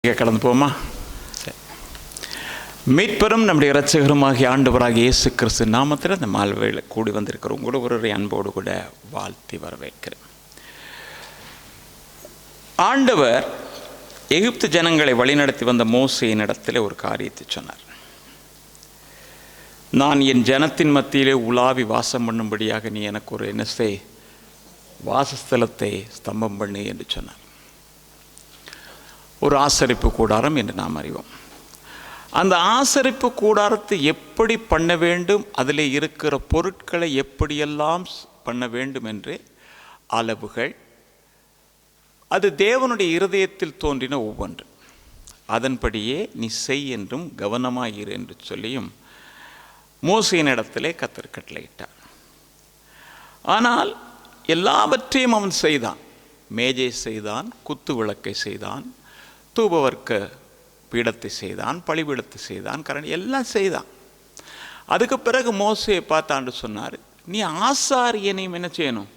கடந்து போமா. மீட்பெரும் நம்முடைய இரட்சகருமாகிய ஆண்டவராகிய இயேசு கிறிஸ்து நாமத்தில் இந்த மால்வேளை கூடி வந்திருக்கிற உங்களோட ஒரு அன்போடு கூட வாழ்த்தி வரவேற்கிறேன். ஆண்டவர் எகிப்து ஜனங்களை வழிநடத்தி வந்த மோசேயின் இடத்துல ஒரு காரியத்தை சொன்னார். நான் என் ஜனத்தின் மத்தியிலே உலாவி வாசம் பண்ணும்படியாக நீ எனக்கு ஒரு என்ன வாசஸ்தலத்தை ஸ்தம்பம் பண்ணு என்று சொன்னார். ஒரு ஆசரிப்பு கூடாரம் என்று நாம் அறிவோம். அந்த ஆசரிப்பு கூடாரத்தை எப்படி பண்ண வேண்டும், அதில் இருக்கிற பொருட்களை எப்படியெல்லாம் பண்ண வேண்டும் என்று அளவுகள், அது தேவனுடைய இருதயத்தில் தோன்றின ஒவ்வொன்று. அதன்படியே நீ செய் என்றும் கவனமாயிரு என்று சொல்லியும் மோசேயின் இடத்திலே கர்த்தர் கட்டளையிட்டார். ஆனால் எல்லாவற்றையும் அவன் செய்தான். மேஜை செய்தான், குத்து விளக்கை செய்தான், தூபவர்க்க பீடத்தை செய்தான், பலிபீடத்தை செய்தான், கரணி எல்லாம் செய்தான். அதுக்கு பிறகு மோசேயை பார்த்தாண்டு சொன்னார், நீ ஆசாரியனையும் என்ன செய்யணும்,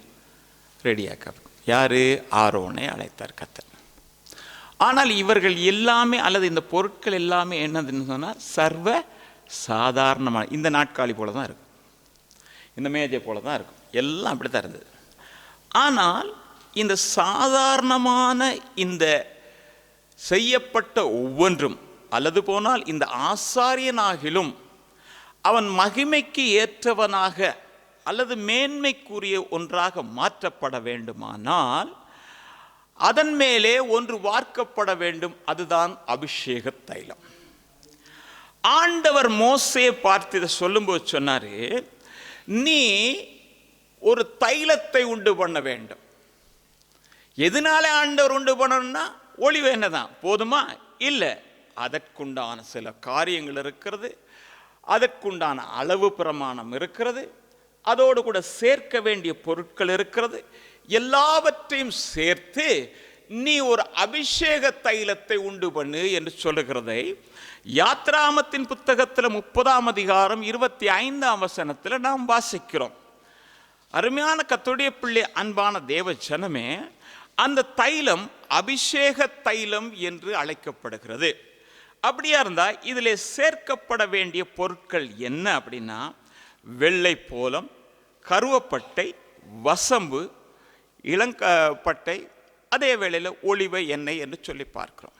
ரெடியாக்க. யார்? ஆரோனை அழைத்தார் கர்த்தர். ஆனால் இவர்கள் எல்லாமே அல்லது இந்த பொருட்கள் எல்லாமே என்னதுன்னு சொன்னால் சர்வ சாதாரணமான இந்த நாட்காலி போல தான் இருக்கும், இந்த மேஜை போல தான் இருக்கும், எல்லாம் அப்படி தான் இருந்தது. ஆனால் இந்த சாதாரணமான இந்த செய்யப்பட்ட ஒவ்வொன்றும் அல்லது போனால் இந்த ஆசாரியனாகிலும் அவன் மகிமைக்கு ஏற்றவனாக அல்லது மேன்மைக்குரிய ஒன்றாக மாற்றப்பட வேண்டுமானால் அதன் மேலே ஒன்று வார்க்கப்பட வேண்டும். அதுதான் அபிஷேக தைலம். ஆண்டவர் மோசேயை பார்த்து இதை சொல்லும்போது சொன்னாரு, நீ ஒரு தைலத்தை உண்டு பண்ண வேண்டும். எதனால ஆண்டவர் உண்டு பண்ணணும்னா ஒளிவு என்னதான் போதுமா? இல்லை, அதற்குண்டான சில காரியங்கள் இருக்கிறது, அதற்குண்டான அளவு பிரமாணம் இருக்கிறது, அதோடு கூட சேர்க்க வேண்டிய பொருட்கள் இருக்கிறது. எல்லாவற்றையும் சேர்த்து நீ ஒரு அபிஷேக தைலத்தை உண்டு பண்ணு என்று சொல்லுகிறதை யாத்ராமத்தின் புத்தகத்தில் 30ஆம் அதிகாரம் 25ஆம் வசனத்தில் நாம் வாசிக்கிறோம். அருமையான கர்த்தருடைய பிள்ளை, அன்பான தேவ ஜனமே, அந்த தைலம் அபிஷேக தைலம் என்று அழைக்கப்படுகிறது. அப்படியா இருந்தால் இதில் சேர்க்கப்பட வேண்டிய பொருட்கள் என்ன அப்படின்னா, வெள்ளை போலம், கருவப்பட்டை, வசம்பு, இளங்கப்பட்டை, அதே வேளையில் ஒலிவ எண்ணெய் என்று சொல்லி பார்க்கிறோம்.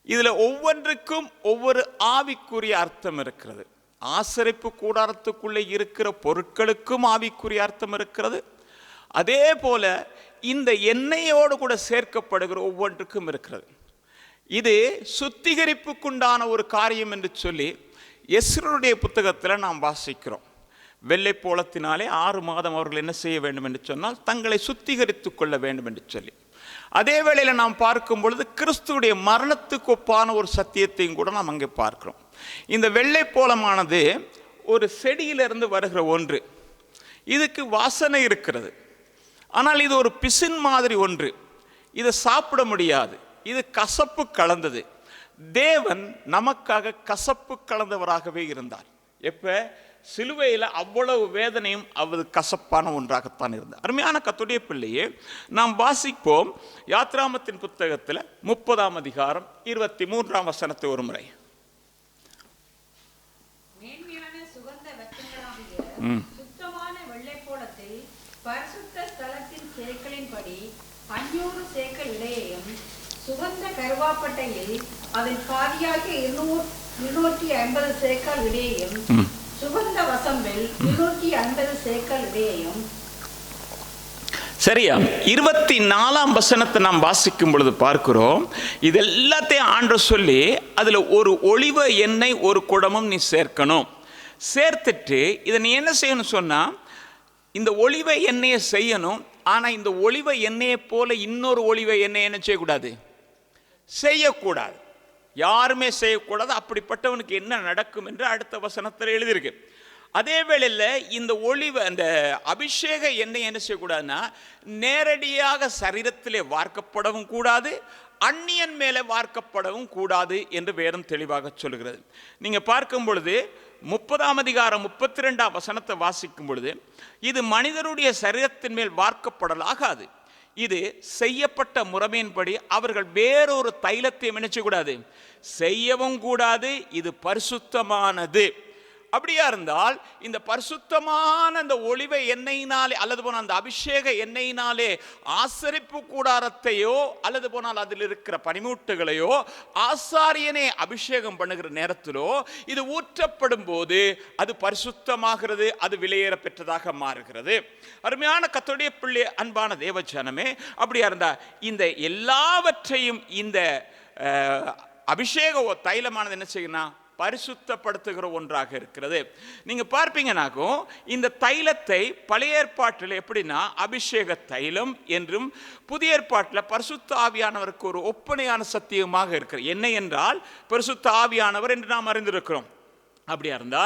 இதில் ஒவ்வொன்றுக்கும் ஒவ்வொரு ஆவிக்குரிய அர்த்தம் இருக்கிறது. ஆசரிப்பு கூடாரத்துக்குள்ளே இருக்கிற பொருட்களுக்கும் ஆவிக்குரிய அர்த்தம் இருக்கிறது. அதே போல இந்த எண்ணெயோடு கூட சேர்க்கப்படுகிற ஒவ்வொன்றுக்கும் இருக்கிறது. இது சுத்திகரிப்புக்குண்டான ஒரு காரியம் என்று சொல்லி எஸ்றருடைய புத்தகத்தில் நாம் வாசிக்கிறோம். வெள்ளை போலத்தினாலே 6 மாதம் அவர்கள் என்ன செய்ய வேண்டும் என்று சொன்னால் தங்களை சுத்திகரித்து கொள்ள வேண்டும் என்று சொல்லி, அதே வேளையில் நாம் பார்க்கும் பொழுது கிறிஸ்துவுடைய மரணத்துக்கு ஒப்பான ஒரு சத்தியத்தையும் கூட நாம் அங்கே பார்க்கிறோம். இந்த வெள்ளை போலமானது ஒரு செடியிலிருந்து வருகிற ஒன்று. இதுக்கு வாசனை இருக்கிறது, ஆனால் இது ஒரு பிசின் மாதிரி ஒன்று. இதை சாப்பிட முடியாது, இது கசப்பு கலந்தது. தேவன் நமக்காக கசப்பு கலந்தவராகவே இருந்தார். எப்போ? சிலுவையில் அவ்வளவு வேதனையும் அவது கசப்பான ஒன்றாகத்தான் இருந்தார். அருமையான கர்த்தருடைய பிள்ளையே, நாம் வாசிப்போம் யாத்ராமத்தின் புத்தகத்தில் 30ஆம் அதிகாரம் 23ஆம் வசனத்தை ஒரு முறை. சுத்தமான வெள்ளை போலத்தில் பரிசுத்த ஸ்தலத்தின் சேக்கலின்படி 500 சேக்கல் இடையையும், சுகந்த கருவாப்பட்டையில் அதன் பாதியாகிய 250 சேக்கல் இடையையும், சுகந்த வசம்பில் 250 சேக்கல் இடையையும். சரியா? 24ஆம் வசனத்தை நாம் வாசிக்கும் பொழுது பார்க்கிறோம், இது எல்லாத்தையும் ஆண்டவர் சொல்லி அதில் ஒரு ஒலிவ எண்ணெய் ஒரு குடமும் நீ சேர்க்கணும். சேர்த்துட்டு இதை நீ என்ன செய்யணும் சொன்னால், இந்த ஒலிவ எண்ணெயை செய்யணும். ஆனால் இந்த ஒலிவ எண்ணெயை போல இன்னொரு ஒலிவ எண்ணெய் என்ன செய்யக்கூடாது, செய்யக்கூடாது, யாருமே செய்யக்கூடாது. அப்படிப்பட்டவனுக்கு என்ன நடக்கும் என்று அடுத்த வசனத்தில் எழுதியிருக்கு. அதே வேளையில் இந்த அந்த அபிஷேக எண்ணெய் என்ன செய்யக்கூடாதுன்னா, நேரடியாக சரீரத்திலே வார்க்கப்படவும் கூடாது, அந்நியன் மேலே வார்க்கப்படவும் கூடாது என்று வேதம் தெளிவாக சொல்கிறது. நீங்கள் பார்க்கும் பொழுது 30ஆம் அதிகாரம் 32ஆம் வசனத்தை வாசிக்கும் பொழுது, இது மனிதருடைய சரீரத்தின் மேல் வார்க்கப்படலாகாது, இது செய்யப்பட்ட முறைமையின்படி அவர்கள் வேறொரு தைலத்தை நினைச்சக்கூடாது, செய்யவும் கூடாது. இது பரிசுத்தமானது. அப்படியா இருந்தால் இந்த பரிசுத்தமான அந்த ஒலிவ எண்ணெயினாலே அல்லது போனால் அந்த அபிஷேக எண்ணெயினாலே ஆசரிப்பு கூடாரத்தையோ அல்லது போனால் அதில் இருக்கிற பனிமூட்டுகளையோ ஆசாரியனே அபிஷேகம் பண்ணுகிற நேரத்திலோ இது ஊற்றப்படும் போது அது பரிசுத்தமாகிறது, அது விலையேற பெற்றதாக மாறுகிறது. அருமையான கர்த்தருடைய பிள்ளை, அன்பான தேவஜனமே, அப்படியா இருந்தா இந்த எல்லாவற்றையும் இந்த அபிஷேக தைலமானது என்ன செய்யணும், பரிசுத்தப்படுத்துகிற ஒன்றாக இருக்கிறது. நீங்க பார்ப்பீங்கன்னாக்கும் இந்த தைலத்தை பழைய ஏற்பாட்டில் எப்படின்னா அபிஷேக தைலம் என்றும், புதிய ஏற்பாட்டில் பரிசுத்த ஆவியானவருக்கு ஒரு ஒப்பனையான சத்தியமாக இருக்கிறது. என்ன என்றால் பரிசுத்த ஆவியானவர் என்று நாம் அறிந்திருக்கிறோம். அப்படியா இருந்தா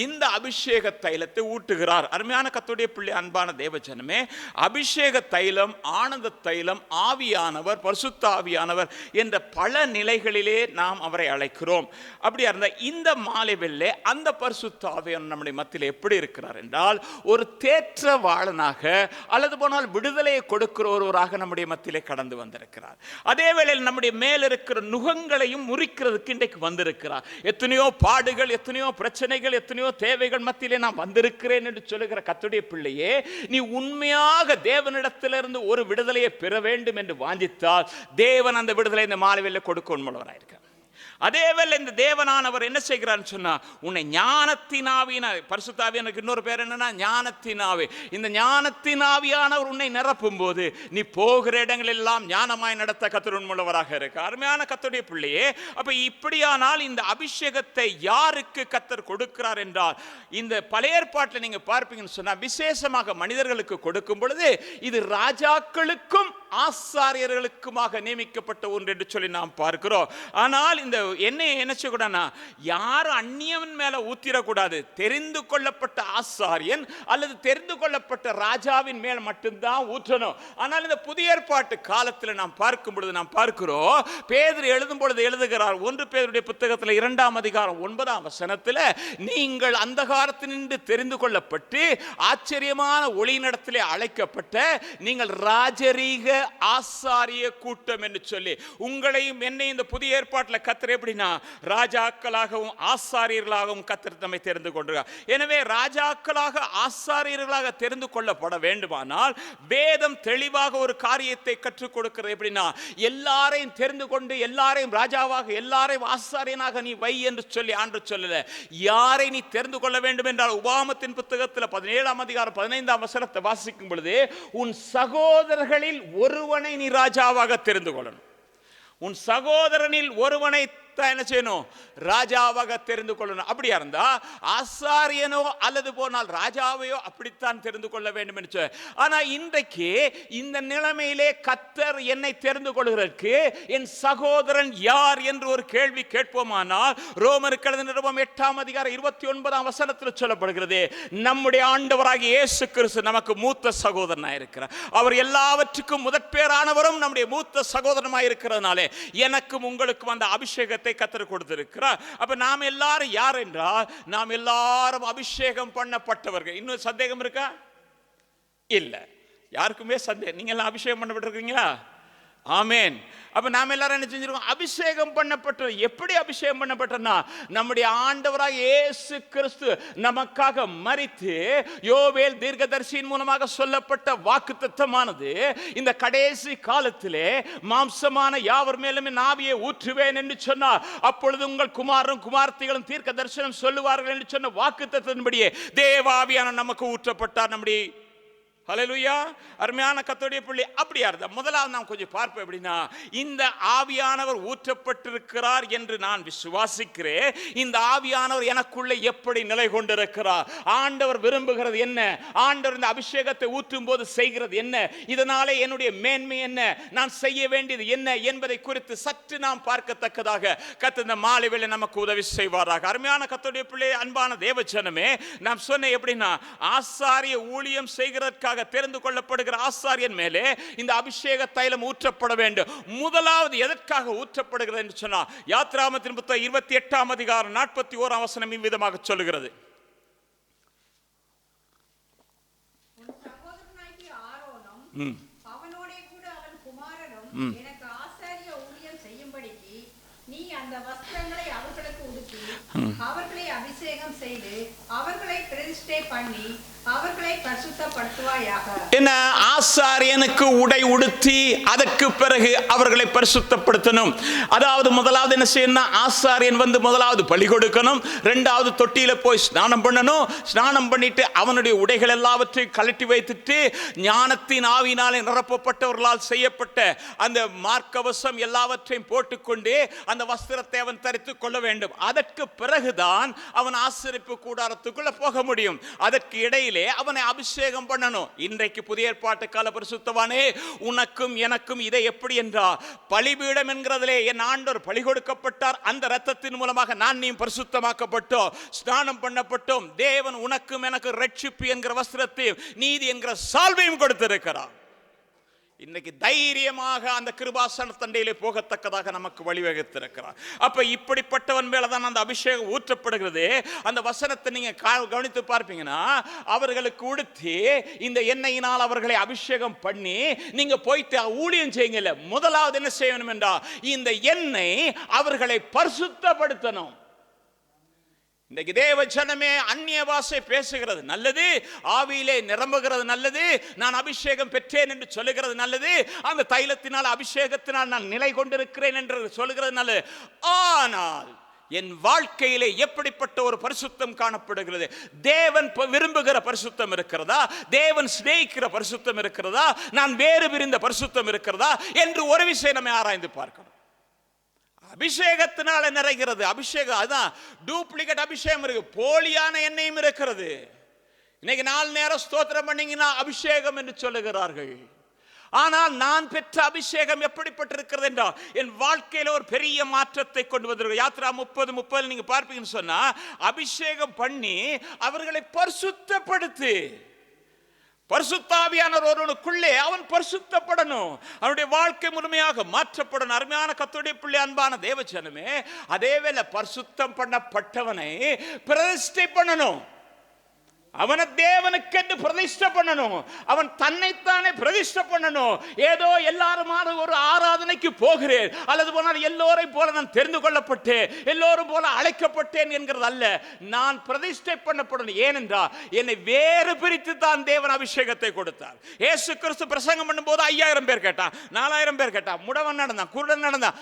இந்த அபிஷேக தைலத்தை ஊட்டுகிறார். அருமையான கர்த்தருடைய பிள்ளை, அன்பான தேவஜனமே, அபிஷேக தைலம், ஆனந்த தைலம், ஆவியானவர், பரிசுத்த ஆவியானவர் என்ற பல நிலைகளிலே நாம் அவரை அழைக்கிறோம். அப்படியா இருந்தா இந்த மாலை வேளையிலே அந்த பரிசுத்த ஆவியானவர் நம்முடைய மத்தியில் எப்படி இருக்கிறார் என்றால் ஒரு தேற்றவாளனாக அல்லது போனால் விடுதலையை கொடுக்கிற ஒருவராக நம்முடைய மத்தியிலே கடந்து வந்திருக்கிறார். அதே வேளையில் நம்முடைய மேல் இருக்கிற நுகங்களையும் முறிக்கிறதுக்கு இன்றைக்கு வந்திருக்கிறார். எத்தனையோ பாடுகள், எத்தனையோ பிரச்சனைகள், எத்தனையோ தேவைகள் மத்தியிலே நான் வந்திருக்கிறேன் என்று சொல்லுகிற கர்த்தருடைய பிள்ளையே, நீ உண்மையாக தேவனிடத்திலிருந்து ஒரு விடுதலையை பெற வேண்டும் என்று வாஞ்சித்தால் தேவன் அந்த விடுதலை இந்த மாலையில் கொடுக்க உண்மையுள்ளவராயிருக்கிறார். அதே வேளை இந்த தேவனானவர் என்ன செய்கிறார்னு சொன்னா உன்னை ஞானத்தினாவின, பரிசுத்த ஆவியானவருக்கு இன்னொரு பேர் என்னன்னா ஞானத்தினாவே. இந்த ஞானத்தினாவியானவர் உன்னை நிரப்பும் போது நீ போகிற இடங்கள் எல்லாம் ஞானமாய் நடத்த கர்த்தர் உண்மையுள்ளவராக இருக்கு. அருமையான கர்த்தருடைய பிள்ளையே, அப்ப இப்படியானால் இந்த அபிஷேகத்தை யாருக்கு கர்த்தர் கொடுக்கிறார் என்றால் இந்த பழைய ஏற்பாட்டில் நீங்க பார்ப்பீங்கன்னு சொன்னா விசேஷமாக மனிதர்களுக்கு கொடுக்கும் பொழுது இது ராஜாக்களுக்கும் ஆசாரியர்களுக்குமாக நியமிக்கப்பட்ட ஒன்று என்று சொல்லி நாம் பார்க்கிறோம். ஆனால் இந்த எண்ணெயை என்ன செய்யக்கூடாதுன்னா யாரும் அந்நியவன் மேல ஊத்திரக்கூடாது. தெரிந்து கொள்ளப்பட்ட ஆசாரியன் அல்லது தெரிந்து கொள்ளப்பட்ட ராஜாவின் மேல் மட்டும்தான் ஊற்றணும். ஆனால் இந்த புதிய ஏற்பாட்டு காலத்தில் நாம் பார்க்கும் பொழுது நாம் பார்க்கிறோம், பேதுரு எழுதும் பொழுது எழுதுகிறார், 1 பேதுருடைய புத்தகத்தில் 2ஆம் அதிகாரம் 9ஆம் வசனத்தில், நீங்கள் அந்தகாரத்தினின்று தெரிந்து கொள்ளப்பட்டு ஆச்சரியமான ஒளியினிடத்திலே அழைக்கப்பட்ட நீங்கள் ராஜரீக ஆசாரிய கூட்டம் என்று சொல்லி உங்களையும் என்னை இந்த புதிய ஏற்பாட்டில் கர்த்தர் எப்படின்னா ராஜாக்களாகவும் ஆசாரியர்களாகவும் கர்த்தர் நம்மை தெரிந்து கொண்டிருக்கிறார். எனவே ராஜாக்களாக ஆசாரியர்களாக தெரிந்து கொள்ளப்பட வேண்டுமானால் வேதம் தெளிவாக ஒரு காரியத்தை கற்றுக் கொடுக்கிறது. எப்படின்னா எல்லாரையும் தெரிந்து கொண்டு எல்லாரையும் ராஜாவாக எல்லாரையும் ஆசாரியனாக நீ வை என்று சொல்லி ஆண்டவர் சொல்லல. யாரை நீ தெரிந்து கொள்ள வேண்டும் என்றால் உபாகமத்தின் புத்தகத்தில் 17ஆம் அதிகாரம் 15ஆம் வசனத்தை வாசிக்கும் பொழுது உன் சகோதரர்களில் ஒருவனை நீ ராஜாவாக தெரிந்து கொள்ளணும். உன் சகோதரனில் ஒருவனை என்ன செய்யணும், ராஜாவாக தெரிந்து கொள்ளணும். அப்படியா இருந்தா ஆசாரியனோ அல்லது போனால் ராஜாவையோ அப்படித்தான் தெரிந்து கொள்ள வேண்டும் என்று. ஆனா இன்றைக்கு இந்த நிலைமையிலே கர்த்தர் என்னை தெரிந்து கொள்கிறதற்கு என் சகோதரன் யார் என்று ஒரு கேள்வி கேட்போமானால் ரோமருக்கு எழுதின நிருபம் 8ஆம் அதிகாரம் 29ஆம் வசனத்தில் சொல்லப்படுகிறது, நம்முடைய ஆண்டவராகிய இயேசு கிறிஸ்து நமக்கு மூத்த சகோதரனாய் இருக்கிறார். அவர் எல்லாவற்றுக்கும் முதற்பேரானவரும் நம்முடைய மூத்த சகோதரனாய் இருக்கிறதுனாலே எனக்கும் உங்களுக்கும் அந்த அபிஷேகத்தை கர்த்தர் கொடுத்திருக்கிறார். அப்ப நாம் எல்லாரும் யார் என்றால் நாம் எல்லாரும் அபிஷேகம் பண்ணப்பட்டவர்கள். இன்னும் சந்தேகம் இருக்கா? இல்ல, யாருக்குமே சந்தேகம். நீங்க எல்லாம் அபிஷேகம் பண்ணப்பட்டிருக்கீங்களா? ஆமென். அப்ப நாம எல்லாரும் என்ன செஞ்சிருக்கோம்? அபிஷேகம் பண்ணப்பட்டோம். எப்படி அபிஷேகம் பண்ணப்பட்டோம்னா நம்முடைய ஆண்டவராகிய இயேசு கிறிஸ்து நமக்காக மரித்து யோவேல் தீர்க்கதரிசியின் மூலமாக சொல்லப்பட்ட வாக்குத்தத்தமானது இந்த கடைசி காலத்திலே மாம்சமான யாவர் மேலும் என் ஆவியை ஊற்றுவேன் என்று சொன்னார். அப்பொழுது உங்கள் குமாரரும் குமாரத்திகளும் தீர்க்க தரிசனம் சொல்லுவார்கள் என்று சொன்ன வாக்குத்தத்தத்தின்படியே தேவாவியான நமக்கு ஊற்றப்பட்டார். நம்முடைய ஹல்லேலூயா. அருமையான கர்த்தருடைய பிள்ளை, அப்படியா இருந்தா முதலாவது நாம் கொஞ்சம் பார்ப்போம். எப்படின்னா இந்த ஆவியானவர் ஊற்றப்பட்டிருக்கிறார் என்று நான் விசுவாசிக்கிறேன். இந்த ஆவியானவர் எனக்குள்ளே எப்படி நிலை கொண்டிருக்கிறார், ஆண்டவர் விரும்புகிறது என்ன, ஆண்டவர் இந்த அபிஷேகத்தை ஊற்றும் போது செய்கிறது என்ன, இதனாலே என்னுடைய மேன்மை என்ன, நான் செய்ய வேண்டியது என்ன என்பதை குறித்து சற்று நாம் பார்க்கத்தக்கதாக கர்த்தர் இந்த மாலை வேளை நமக்கு உதவி செய்வாராக. அருமையான கர்த்தருடைய பிள்ளை, அன்பான தேவஜனமே, நாம் சொன்ன எப்படின்னா ஆசாரிய ஊழியம் செய்கிறதற்காக தெரிந்து கொள்ளப்படுகிற ஆசாரியன் மேலே இந்த அபிஷேக தைலம் ஊற்றப்பட வேண்டும். முதலாவது எதற்காக ஊற்றப்படுகிறது என்று சொன்னால் யாத்ராகமத்தின் புத்தகம் 28ஆம் அதிகாரம் 41ஆம் வசனம் இவ்விதமாக சொல்லுகிறது, சகோதரனாகிய ஆரோனும் அவனோடே எனக்கு ஆசாரிய ஊழியம் செய்யும்படிக்கு நீ அந்த வஸ்திரங்களை அவர்களுக்கு உடுத்தி அவர்களை அபிஷேகம் செய்து அவர்களை பிரதிஷ்டை பண்ணி அவர்களை பரிசுத்தப்படுத்துவாயாக. என்ன, ஆசாரியனுக்கு உடை உடுத்தி அதற்கு பிறகு அவர்களை பரிசுத்தப்படுத்தணும். அதாவது முதலாவது என்ன செய்யணும், ஆசாரியன் வந்து முதலாவது பலி கொடுக்கணும், இரண்டாவது தொட்டியில போய் ஸ்நானம் பண்ணணும். ஸ்நானம் பண்ணிட்டு அவனுடைய உடைகள் எல்லாவற்றையும் கழட்டி வைத்துட்டு ஞானத்தின் ஆவியினாலே நிரப்பப்பட்டவர்களால் செய்யப்பட்ட அந்த மார்க்கவசம் எல்லாவற்றையும் போட்டுக்கொண்டு அந்த வஸ்திரத்தை அவன் தரித்துக் கொள்ள வேண்டும். அதற்கு பிறகுதான் அவன் ஆசரிப்பு கூடாரத்துக்குள்ள போக முடியும். அதற்கு இடையிலே அவனை அபிஷேகம் பண்ணணும். இன்றைக்கு புதிய ஏற்பாட்டு கால பரிசுத்தவானே, உனக்கும் எனக்கும் இதை எப்படி என்றால், பலிபீடம் என்கிறதிலே என் ஆண்டவர் பலி கொடுக்கப்பட்டார். அந்த இரத்தத்தின் மூலமாக நான் நீ பரிசுத்தமாக்கப்பட்டோம், ஸ்நானம் பண்ணப்பட்டோம். தேவன் உனக்கும் எனக்கு ரட்சிப்பு என்கிற வஸ்திரத்தையும் நீதி என்கிற சால்வையும் கொடுத்திருக்கிறார். இன்னைக்கு தைரியமாக அந்த கிருபாசன தண்டையிலே போகத்தக்கதாக நமக்கு வழிவகுத்திருக்கிறார். அப்ப இப்படிப்பட்டவன் மேலதான் அந்த அபிஷேகம் ஊற்றப்படுகிறது. அந்த வசனத்தை நீங்க கவனித்து பார்ப்பீங்கன்னா, அவர்களுக்கு உடுத்தி இந்த எண்ணெயினால் அவர்களை அபிஷேகம் பண்ணி நீங்க போயிட்டு ஊழியம் செய்யுங்க. முதலாவது என்ன செய்யணும் என்றால், இந்த எண்ணெய் அவர்களை பரிசுத்தப்படுத்தணும். இன்றைக்கு தேவ ஜனமே அந்நிய பாஷை பேசுகிறது நல்லது, ஆவியிலே நிரம்புகிறது நல்லது, நான் அபிஷேகம் பெற்றேன் என்று சொல்லுகிறது நல்லது, அந்த தைலத்தினால் அபிஷேகத்தினால் நான் நிலை கொண்டிருக்கிறேன் என்று சொல்லுகிறது நல்லது. ஆனால் என் வாழ்க்கையிலே எப்படிப்பட்ட ஒரு பரிசுத்தம் காணப்படுகிறது? தேவன் விரும்புகிற பரிசுத்தம் இருக்கிறதா? தேவன் சிநேகிக்கிற பரிசுத்தம் இருக்கிறதா? நான் வேறு பிரிந்த பரிசுத்தம் இருக்கிறதா என்று ஒரு விஷயம் நம்ம ஆராய்ந்து பார்க்கணும். அபிஷேகத்தினால நிறைகிறது. அபிஷேகம் அதான் டூப்ளிகேட் அபிஷேகம் இருக்கு, போலியான எண்ணெயும் இருக்கிறது. இன்னைக்கு 4 நேரம் ஸ்தோத்திரம் பண்ணீங்கன்னா அபிஷேகம் என்று சொல்லுகிறார்கள். ஆனால் நான் பெற்ற அபிஷேகம் எப்படிப்பட்டிருக்கிறது என்றால், என் வாழ்க்கையில ஒரு பெரிய மாற்றத்தை கொண்டு வந்திருக்கு. யாத்ரா 30:30 நீங்க பார்ப்பீங்கன்னு சொன்னா, அபிஷேகம் பண்ணி அவர்களை பரிசுத்தப்படுத்து. பரிசுத்தாவியானவர் ஒருவனுக்குள்ளே அவன் பரிசுத்தப்படணும், அவனுடைய வாழ்க்கை முழுமையாக மாற்றப்படணும். அருமையான கர்த்தருடைய பிள்ளை, அன்பான தேவஜனமே, அதேவேளை பரிசுத்தம் பண்ணப்பட்டவனை பிரதிஷ்டை பண்ணணும். அவனை தேவனுக்கென்று பிரதிஷ்டை பண்ணணும். அவன் தன்னைத்தானே பிரதிஷ்டை பண்ணணும். ஏதோ எல்லாரும் ஒரு ஆராதனைக்கு போகிறேன் அல்லது போனால் எல்லோரை போல நான் தெரிந்து கொள்ளப்பட்டேன், எல்லோரும் போல அழைக்கப்பட்டேன் என்கிறது அல்ல. நான் பிரதிஷ்டை பண்ணப்படணும். ஏனென்றால் என்னை வேறு பிரித்து தான் தேவன் அபிஷேகத்தை கொடுத்தார். இயேசு கிறிஸ்து பிரசங்கம் பண்ணும்போது 5000 பேர் கேட்டான், 4000 பேர் கேட்டான், முடவன் நடந்தான், குருடன் நடந்தான்,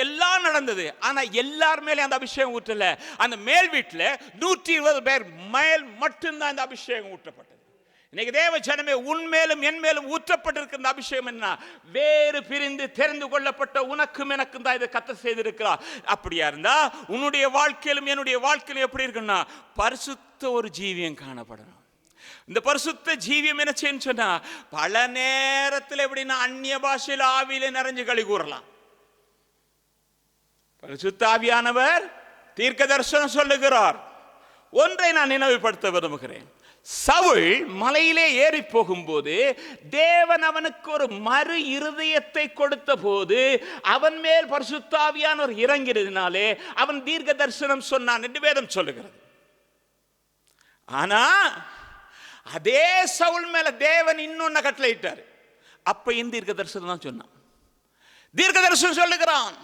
எல்லாம் நடந்தது. ஆனா எல்லார் மேலே அந்த அபிஷேகம் ஊற்றல. அந்த மேல் வீட்டில் 120 பேர் மேல் மட்டும்தான் இந்த அபிஷேகம் ஊற்றப்பட்டது. இன்னைக்கு தேவ ஜனமே, உன்மேலும் என் மேலும் ஊற்றப்பட்டிருக்கிற அபிஷேகம் என்ன? வேறு பிரிந்து தெரிந்து கொள்ளப்பட்ட உனக்கும் எனக்கும் தான் இதை கர்த்தர் செய்திருக்கிறார். அப்படியா இருந்தா உன்னுடைய வாழ்க்கையிலும் என்னுடைய வாழ்க்கையிலும் எப்படி இருக்குன்னா, பரிசுத்த ஒரு ஜீவியம் காணப்படணும். இந்த பரிசுத்த ஜீவியம் என்ன செய்யணும் சொன்னா, பல நேரத்தில் எப்படின்னா அந்நிய பாஷையில் ஆவியிலே நிறைஞ்சு களி கூறலாம். பரிசுத்த ஆவியானவர் தீர்க்க தரிசனம் சொல்லுகிறார். ஒன்றை நான் நினைவுபடுத்த விரும்புகிறேன். சவுல் மலையிலே ஏறி போகும்போது தேவன் அவனுக்கு ஒரு மறு இருதயத்தை கொடுத்த போது அவன் மேல் பரிசுத்த ஆவியானவர் இறங்கினதினாலே அவன் தீர்க்க தரிசனம் சொன்னான் என்று வேதம் சொல்லுகிறது. ஆனா அதே சவுல் மேல தேவன் இன்னொன்னு கட்டளையிட்டார். அப்ப இந்த தீர்க்க தரிசனம் தான் சொன்னான். தீர்க்க தரிசனம் சொல்லுகிறான்.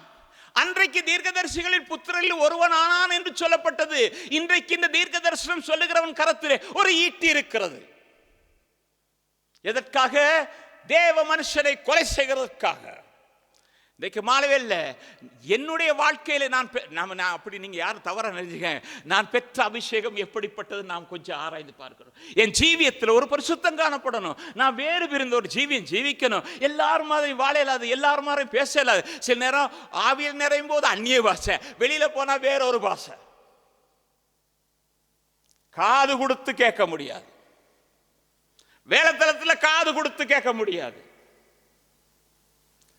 அன்றைக்கு தீர்க்கதரிசிகளின் புத்திரரில் ஒருவன் ஆனான் என்று சொல்லப்பட்டது. இன்றைக்கு இந்த தீர்க்க தரிசனம் சொல்லுகிறவன் கரத்திலே ஒரு ஈட்டி இருக்கிறது. எதற்காக? தேவ மனுஷனை கொலை செய்கிறதற்காக. இன்றைக்கு மாலவேல்ல என்னுடைய வாழ்க்கையில நான் அப்படி நீங்க யாரும் தவறா நினைச்சுக்க, நான் பெற்ற அபிஷேகம் எப்படிப்பட்டது நாம் கொஞ்சம் ஆராய்ந்து பார்க்கிறோம். என் ஜீவியத்தில் ஒரு பரிசுத்தம் காணப்படணும். நான் வேறு பிரிந்த ஒரு ஜீவியம் ஜீவிக்கணும். எல்லாரும் மாதிரி வாழ இல்லாது, எல்லாரும் மாதிரி பேச இல்லாது. சில நேரம் ஆவியில் நிறையும் போது அந்நிய பாஷை, வெளியில போனா வேற ஒரு பாஷை. காது கொடுத்து கேட்க முடியாது, வேலைத்தளத்தில் காது கொடுத்து கேட்க முடியாது.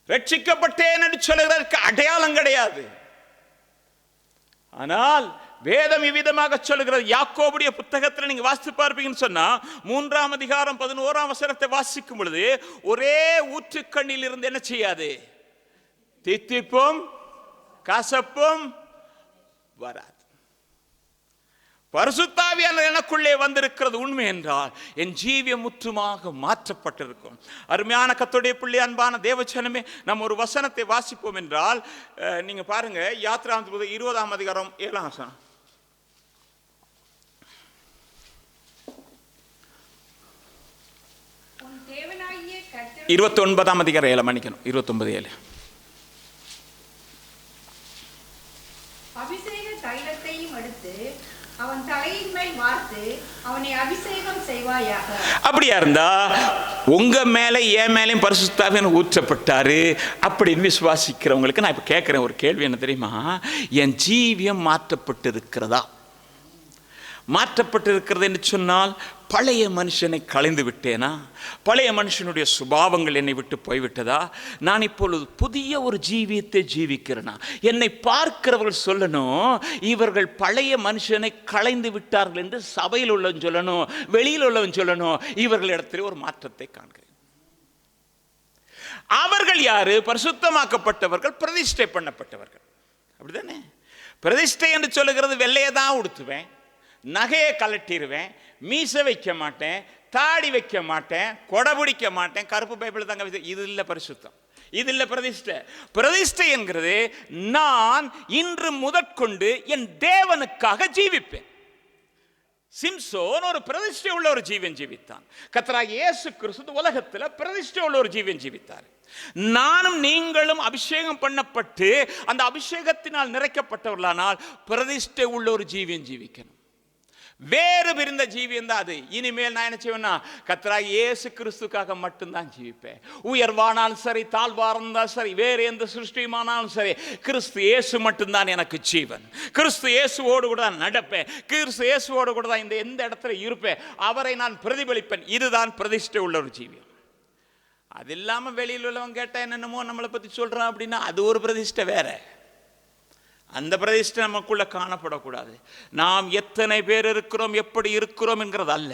ரட்சிக்கப்பட்டேன் என்று சொல்லுவதற்கு அடையாளம் கிடையாது. ஆனால் வேதம் இவ்விதமாக சொல்லுகிறது. யாக்கோபுடைய புத்தகத்தில் நீங்க வாசித்து பார்ப்பீங்கன்னு சொன்னா 3ஆம் அதிகாரம் 11ஆம் வசனத்தை வாசிக்கும் பொழுது, ஒரே ஊற்றுக்கண்ணில் இருந்து என்ன செய்யாது? தித்திப்பும் கசப்பும் வராது. பரிசுத்த ஆவியானவர் எனக்குள்ளே வந்திருக்கிறது உண்மை என்றால் என் ஜீவியம் முற்றுமாக மாற்றப்பட்டிருக்கும். அருமையான கர்த்தருடைய பிள்ளை, அன்பான தேவஜனமே, நம்ம ஒரு வசனத்தை வாசிப்போம் என்றால் நீங்க பாருங்க, யாத்திராகமம் 20ஆம் அதிகாரம் 7ஆம் வசனம். 29ஆம் அதிகாரம் 7, மன்னிக்கணும், 29:7. அபிஷேக தைலத்தையும் எடுத்து அவன் தலையின் மேல் வார்த்து அவனை அபிஷேகம் செய்வாயாக. அப்படியா இருந்தா உங்க மேல என் மேலையும் பரிசுத்த ஆவியானவர் ஊற்றப்பட்டாரு அப்படின்னு விசுவாசிக்கிறவங்களுக்கு நான் இப்ப கேட்கிறேன் ஒரு கேள்வி, என்ன தெரியுமா? என் ஜீவியம் மாற்றப்பட்டு இருக்கிறதா? மாற்றப்பட்டிருக்கிறது என்று சொன்னால் பழைய மனுஷனை களைந்து விட்டேனா? பழைய மனுஷனுடைய சுபாவங்கள் என்னை விட்டு போய்விட்டதா? நான் இப்பொழுது புதிய ஒரு ஜீவியத்தை ஜீவிக்கிறேனா? என்னை பார்க்கிறவர்கள் சொல்லணும், இவர்கள் பழைய மனுஷனை களைந்து விட்டார்கள் என்று சபையில் உள்ளவன் சொல்லணும், வெளியில் உள்ளவன் சொல்லணும். இவர்களிடத்தில் ஒரு மாற்றத்தை காண்கிறேன். அவர்கள் யாரு? பரிசுத்தமாக்கப்பட்டவர்கள், பிரதிஷ்டை பண்ணப்பட்டவர்கள். அப்படிதானே? பிரதிஷ்டை என்று சொல்லுகிறது வெள்ளையை தான் உடுத்துவேன், நகையை கலட்டிடுவேன், மீசை வைக்க மாட்டேன், தாடி வைக்க மாட்டேன், கொடை பிடிக்க மாட்டேன், கருப்பு பைபிள் தாங்க. இது இல்லை பரிசுத்தம், இது இல்லை பிரதிஷ்டை. பிரதிஷ்டை என்கிறது நான் இன்று முதற்கொண்டு என் தேவனுக்காக ஜீவிப்பேன். சிம்சோன் ஒரு பிரதிஷ்டை உள்ள ஒரு ஜீவன் ஜீவித்தான். கர்த்தராகிய இயேசு கிறிஸ்து உலகத்தில் பிரதிஷ்டை உள்ள ஒரு ஜீவன் ஜீவித்தார். நானும் நீங்களும் அபிஷேகம் பண்ணப்பட்டு அந்த அபிஷேகத்தினால் நிறைக்கப்பட்டவர்களானால் பிரதிஷ்டை உள்ள ஒரு ஜீவன் ஜீவிக்கணும். வேறு பிரிந்த ஜீவியம் தான் அது. இனிமேல் நான் என்ன செய்வேன்னா, கர்த்தராகிய இயேசு கிறிஸ்துக்காக மட்டும்தான் ஜீவிப்பேன். உயர்வானாலும் சரி, தாழ்வானாலும் சரி, வேறு எந்த சிருஷ்டியுமானாலும் சரி, கிறிஸ்து இயேசு மட்டும்தான் எனக்கு ஜீவன். கிறிஸ்து இயேசுவோடு கூட தான் நடப்பேன், கிறிஸ்து இயேசுவோடு கூட தான் இந்த எந்த இடத்துல இருப்பேன், அவரை நான் பிரதிபலிப்பேன். இதுதான் பிரதிஷ்டை உள்ள ஒரு ஜீவியம். அது இல்லாமல் வெளியில் உள்ளவங்க கேட்டால் என்னென்னமோ நம்மளை பற்றி சொல்கிறான் அப்படின்னா அது ஒரு பிரதிஷ்டை வேற. அந்த பிரதிஷ்டை நமக்குள்ள காணப்படக்கூடாது. நாம் எத்தனை பேர் இருக்கிறோம், எப்படி இருக்கிறோம் என்கிறது அல்ல.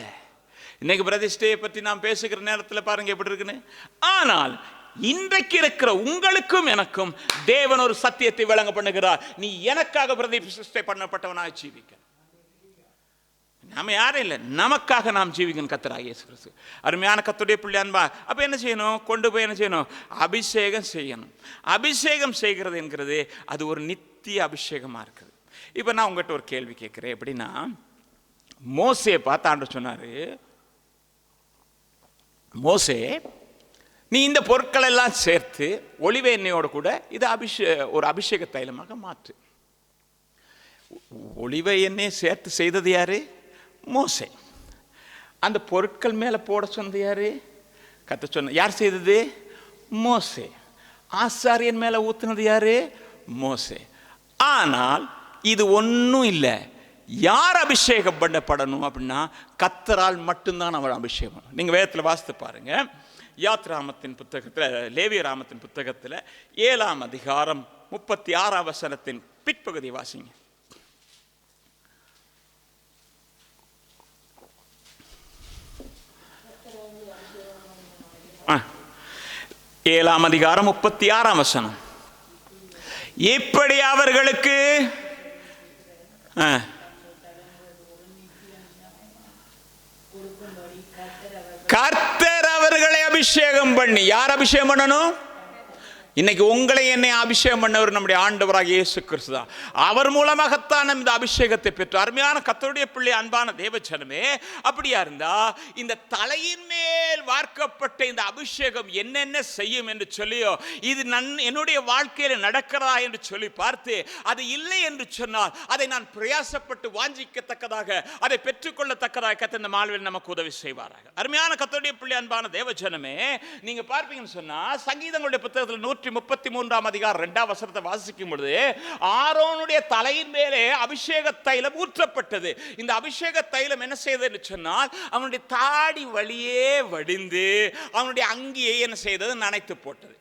இன்னைக்கு பிரதிஷ்டையை பற்றி நாம் பேசுகிற நேரத்தில் பாருங்க எப்படி இருக்குன்னு. ஆனால் இன்றைக்கு இருக்கிற உங்களுக்கும் எனக்கும் தேவன் ஒரு சத்தியத்தை விளங்க பண்ணுகிறார். நீ எனக்காக பிரதிஷ்டை பண்ணப்பட்டவனாக ஜீவிக்க. நாம யாரும் இல்லை, நமக்காக நாம் ஜீவிக்கணும். கர்த்தராகிய இயேசு கிறிஸ்து. அருமையான கர்த்தருடைய பிள்ளை, அன்பா, அப்ப என்ன செய்யணும்? கொண்டு போய் என்ன செய்யணும்? அபிஷேகம் செய்யணும். அபிஷேகம் செய்கிறது என்கிறது அது ஒரு நித்திய அபிஷேகமா இருக்குது. இப்ப நான் உங்ககிட்ட ஒரு கேள்வி கேட்கிறேன். எப்படின்னா, மோசே பார்த்து ஆண்டவர் சொன்னாரு, மோசே நீ இந்த பொருட்கள் எல்லாம் சேர்த்து ஒலிவ எண்ணெயோடு கூட இது ஒரு அபிஷேக தைலமாக மாற்று. ஒலிவ எண்ணெயை சேர்த்து செய்தது யாரு? மோசே. அந்த பொருட்கள் மேல போட சொன்னது யாரு? கர்த்தர் சொன்ன. யார் செய்தது? மோசே. ஆசாரியன் மேல ஊத்துனது யாரு? மோசே. ஆனால் இது ஒன்றும் இல்லை. யார் அபிஷேகம் பண்ணப்படணும் அப்படின்னா கர்த்தரால் மட்டும்தான் அவன் அபிஷேகம். நீங்க வேதத்தில் வாசித்து பாருங்க. யாத்ராமத்தின் புத்தகத்தில், லேவியராமத்தின் புத்தகத்தில் 7ஆம் அதிகாரம் 36ஆம் வசனத்தின் பிற்பகுதி வாசிங்க. 7ஆம் அதிகாரம் 36ஆம் வசனம். இப்படி அவர்களுக்கு கர்த்தர் அவர்களை அபிஷேகம் பண்ணி. யார் அபிஷேகம் பண்ணணும்? இன்னைக்கு உங்களை என்னை அபிஷேகம் பண்ணவர் நம்முடைய ஆண்டவராக இயேசு கிறிஸ்து தான். அவர் மூலமாகத்தான் இந்த அபிஷேகத்தை பெற்று. அருமையான கர்த்தருடைய பிள்ளை, அன்பான தேவஜனமே, அப்படியா இருந்தா இந்த தலையின் மேல் வார்க்கப்பட்ட இந்த அபிஷேகம் என்னென்ன செய்யும் என்று சொல்லியோ, இது என்னுடைய வாழ்க்கையில நடக்கிறதா என்று சொல்லி பார்த்து அது இல்லை என்று சொன்னால் அதை நான் பிரயாசப்பட்டு வாஞ்சிக்கத்தக்கதாக, அதை பெற்றுக்கொள்ளத்தக்கதாக கர்த்தர் இந்த மால்வில் நமக்கு உதவி செய்வாராக. அருமையான கர்த்தருடைய பிள்ளை, அன்பான தேவஜனமே, நீங்க பார்ப்பீங்கன்னு சொன்னா சங்கீதங்களுடைய புத்தகத்தில் 133ஆம் அதிகாரம் 2ஆம் வசனத்தை வாசிக்கும் பொழுது, ஆரோனுடைய தலையின் மேலே அபிஷேக தைலம் ஊற்றப்பட்டது. இந்த அபிஷேக தைலம் என்ன செய்தது என்று சொன்னால் அவனுடைய தாடி வழியே வடிந்து அவனுடைய அங்கியை என்ன செய்தது? நனைத்து போட்டது.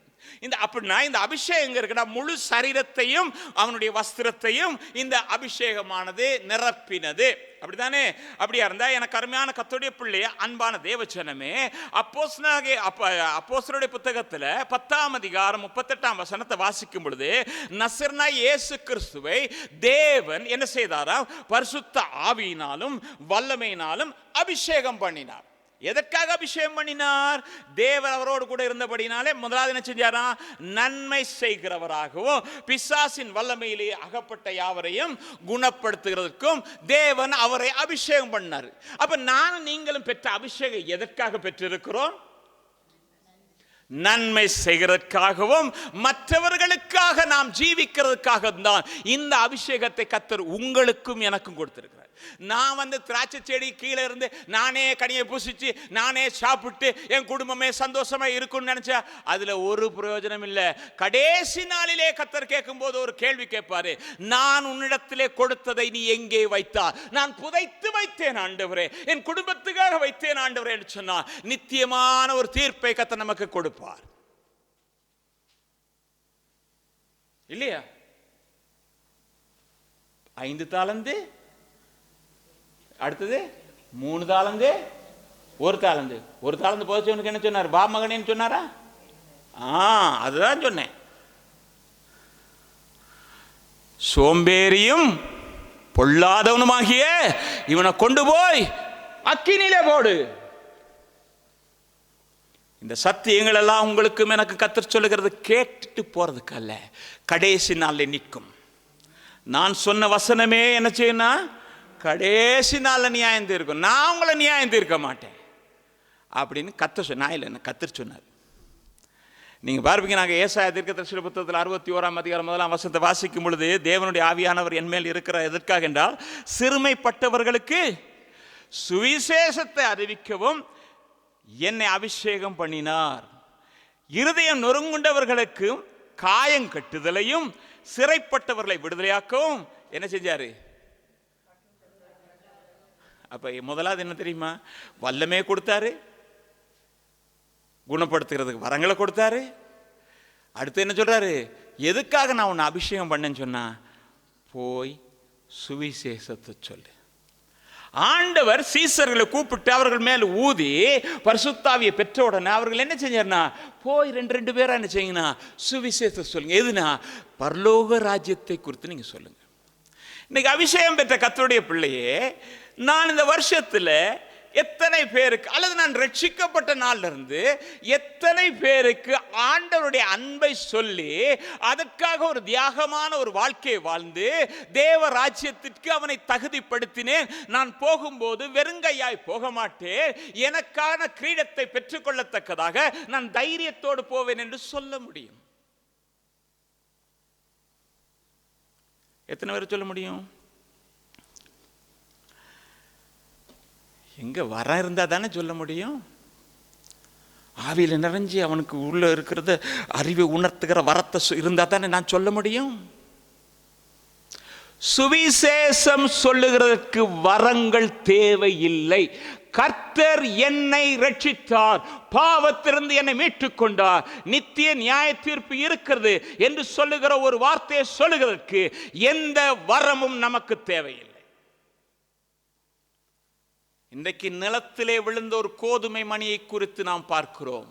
இந்த அப்படின்னா இந்த அபிஷேகம் இருக்குன்னா முழு சரீரத்தையும் அவனுடைய வஸ்திரத்தையும் இந்த அபிஷேகமானது நிரப்பினது. அப்படித்தானே? அப்படியா இருந்தா எனக்கு அருமையான கர்த்தருடைய பிள்ளைய அன்பான தேவஜனமே, அப்போஸ்தலருடைய புத்தகத்துல 10ஆம் அதிகாரம் 38ஆம் வசனத்தை வாசிக்கும் பொழுது நசரேயனாகிய இயேசு கிறிஸ்துவை தேவன் என்ன செய்தாராம்? பரிசுத்த ஆவியினாலும் வல்லமையினாலும் அபிஷேகம் பண்ணினார். எதற்காக அபிஷேகம் பண்ணினார்? தேவன் அவரோடு கூட இருந்தபடினாலே முதலாவது என்ன செஞ்சாரா? நன்மை செய்கிறவராகவும் பிசாசின் வல்லமையிலே அகப்பட்ட யாவரையும் குணப்படுத்துகிறதுக்கும் தேவன் அவரை அபிஷேகம் பண்ணார். அப்ப நானும் நீங்களும் பெற்ற அபிஷேகம் எதற்காக பெற்றிருக்கிறோம்? நன்மை செய்கிறதுக்காகவும் மற்றவர்களுக்காக நாம் ஜீவிக்கிறதுக்காக தான் இந்த அபிஷேகத்தை கர்த்தர் உங்களுக்கும் எனக்கும் கொடுத்திருக்கிறார். நான் திராட்சை செடி கீழே இருந்து நானே கனியை புசிச்சு நானே சாப்பிட்டு என் குடும்பமே சந்தோஷமா இருக்கும்னு நினைச்சா அதுல ஒரு பிரயோஜனம் இல்லை. கடைசி நாளிலே கர்த்தர் கேட்கும் போது ஒரு கேள்வி கேட்பாரு, நான் உன்னிடத்திலே கொடுத்ததை நீ எங்கே வைத்தாய்? நான் புதைத்து வைத்தேன் ஆண்டவரே, என் குடும்பத்துக்காக வைத்தேன் ஆண்டவரே என்று சொன்னார். நித்தியமான ஒரு தீர்ப்பை கர்த்தர் நமக்கு கொடுப்பார் இல்லையா? 5 தாலந்து, அடுத்தது 3 தாலந்து, 1 தாலந்து. 1 தாலந்து போச்சவனுக்கு என்ன சொன்னார்? பா மகனேன்னு சொன்னாரா? அதுதான் சொன்னேன். சோம்பேறியும் பொல்லாதவனுமாகிய இவனை கொண்டு போய் அக்கினியிலே போடு. இந்த சத்தியங்கள் எல்லாம் உங்களுக்கும் எனக்கு கர்த்தர் சொல்லுகிறது கேட்டுட்டு போறதுக்கு அல்ல, கடைசி நாளில் நிற்கும். நான் சொன்ன வசனமே என்ன செய்யணும்? கடைசி நாளில் நியாயம் தீர்க்கும். நான் உங்களை நியாயம் தீர்க்க மாட்டேன் அப்படின்னு கர்த்தர் சொன்னார். இல்லை, கர்த்தர் சொன்னார். நீங்க பார்ப்பீங்க, நாங்கள் ஏசாயா தீர்க்கதரிசி புத்தகத்தில் 61ஆம் அதிகாரம் 1ஆம் வசனத்தை வாசிக்கும் பொழுது தேவனுடைய ஆவியானவர் என் மேல் இருக்கிற எதற்காக என்றால் சிறுமைப்பட்டவர்களுக்கு சுவிசேஷத்தை அறிவிக்கவும் என்னை அபிஷேகம் பண்ணினார். இருதயம் நொறுங்குண்டவர்களுக்கு காயம் கட்டுதலையும் சிறைப்பட்டவர்களை விடுதலையாக்கவும் என்ன செஞ்சாரு? அப்ப முதலாவது என்ன தெரியுமா? வல்லமே கொடுத்தாரு, குணப்படுத்துகிறதுக்கு வரங்களை கொடுத்தாரு. அடுத்து என்ன சொல்றாரு? எதுக்காக நான் உன்னை அபிஷேகம் பண்ணேன்னு சொன்னா, போய் சுவிசேஷத்தை சொல்லு. ஆண்டவர் சீசர்களை கூப்பிட்டு அவர்கள் மேல் ஊதி பரிசுத்தாவியை பெற்ற உடனே அவர்கள் என்ன செஞ்சார்னா, போய் 2 பேரா என்ன செய்யுங்கன்னா சுவிசேஷத்தை சொல்லுங்க. எதுனா? பரலோக ராஜ்யத்தை குறித்து நீங்க சொல்லுங்க. இன்னைக்கு அபிஷேகம் பெற்ற கர்த்தருடைய பிள்ளையே, நான் இந்த வருஷத்துல எத்தனை பேருக்கு, அல்லது நான் ரட்சிக்கப்பட்ட நாள்ல இருந்து எத்தனை பேருக்கு ஆண்டவருடைய அன்பை சொல்லி அதற்காக ஒரு தியாகமான ஒரு வாழ்க்கையை வாழ்ந்து தேவ ராஜ்யத்திற்கு அவனை தகுதிப்படுத்தினேன். நான் போகும்போது வெறுங்கையாய் போக மாட்டேன், எனக்கான கிரீடத்தை பெற்றுக்கொள்ளத்தக்கதாக நான் தைரியத்தோடு போவேன் என்று சொல்ல முடியும். எத்தனை பேர் சொல்ல முடியும்? எங்க வர இருந்தா தானே சொல்ல முடியும். ஆவியில் நிறைஞ்சி அவனுக்கு உள்ள இருக்கிறத அறிவை உணர்த்துகிற வரத்தை இருந்தா தானே நான் சொல்ல முடியும். சுவிசேஷம் சொல்லுகிறதற்கு வரங்கள் தேவையில்லை. கர்த்தர் என்னை ரட்சித்தார், பாவத்திலிருந்து என்னை மீட்டுக் கொண்டார், நித்திய நியாய தீர்ப்பு இருக்கிறது என்று சொல்லுகிற ஒரு வார்த்தையை சொல்லுகிறதற்கு எந்த வரமும் நமக்கு தேவையில்லை. இன்றைக்கு நிலத்திலே விழுந்த ஒரு கோதுமை மணியை குறித்து நாம் பார்க்கிறோம்.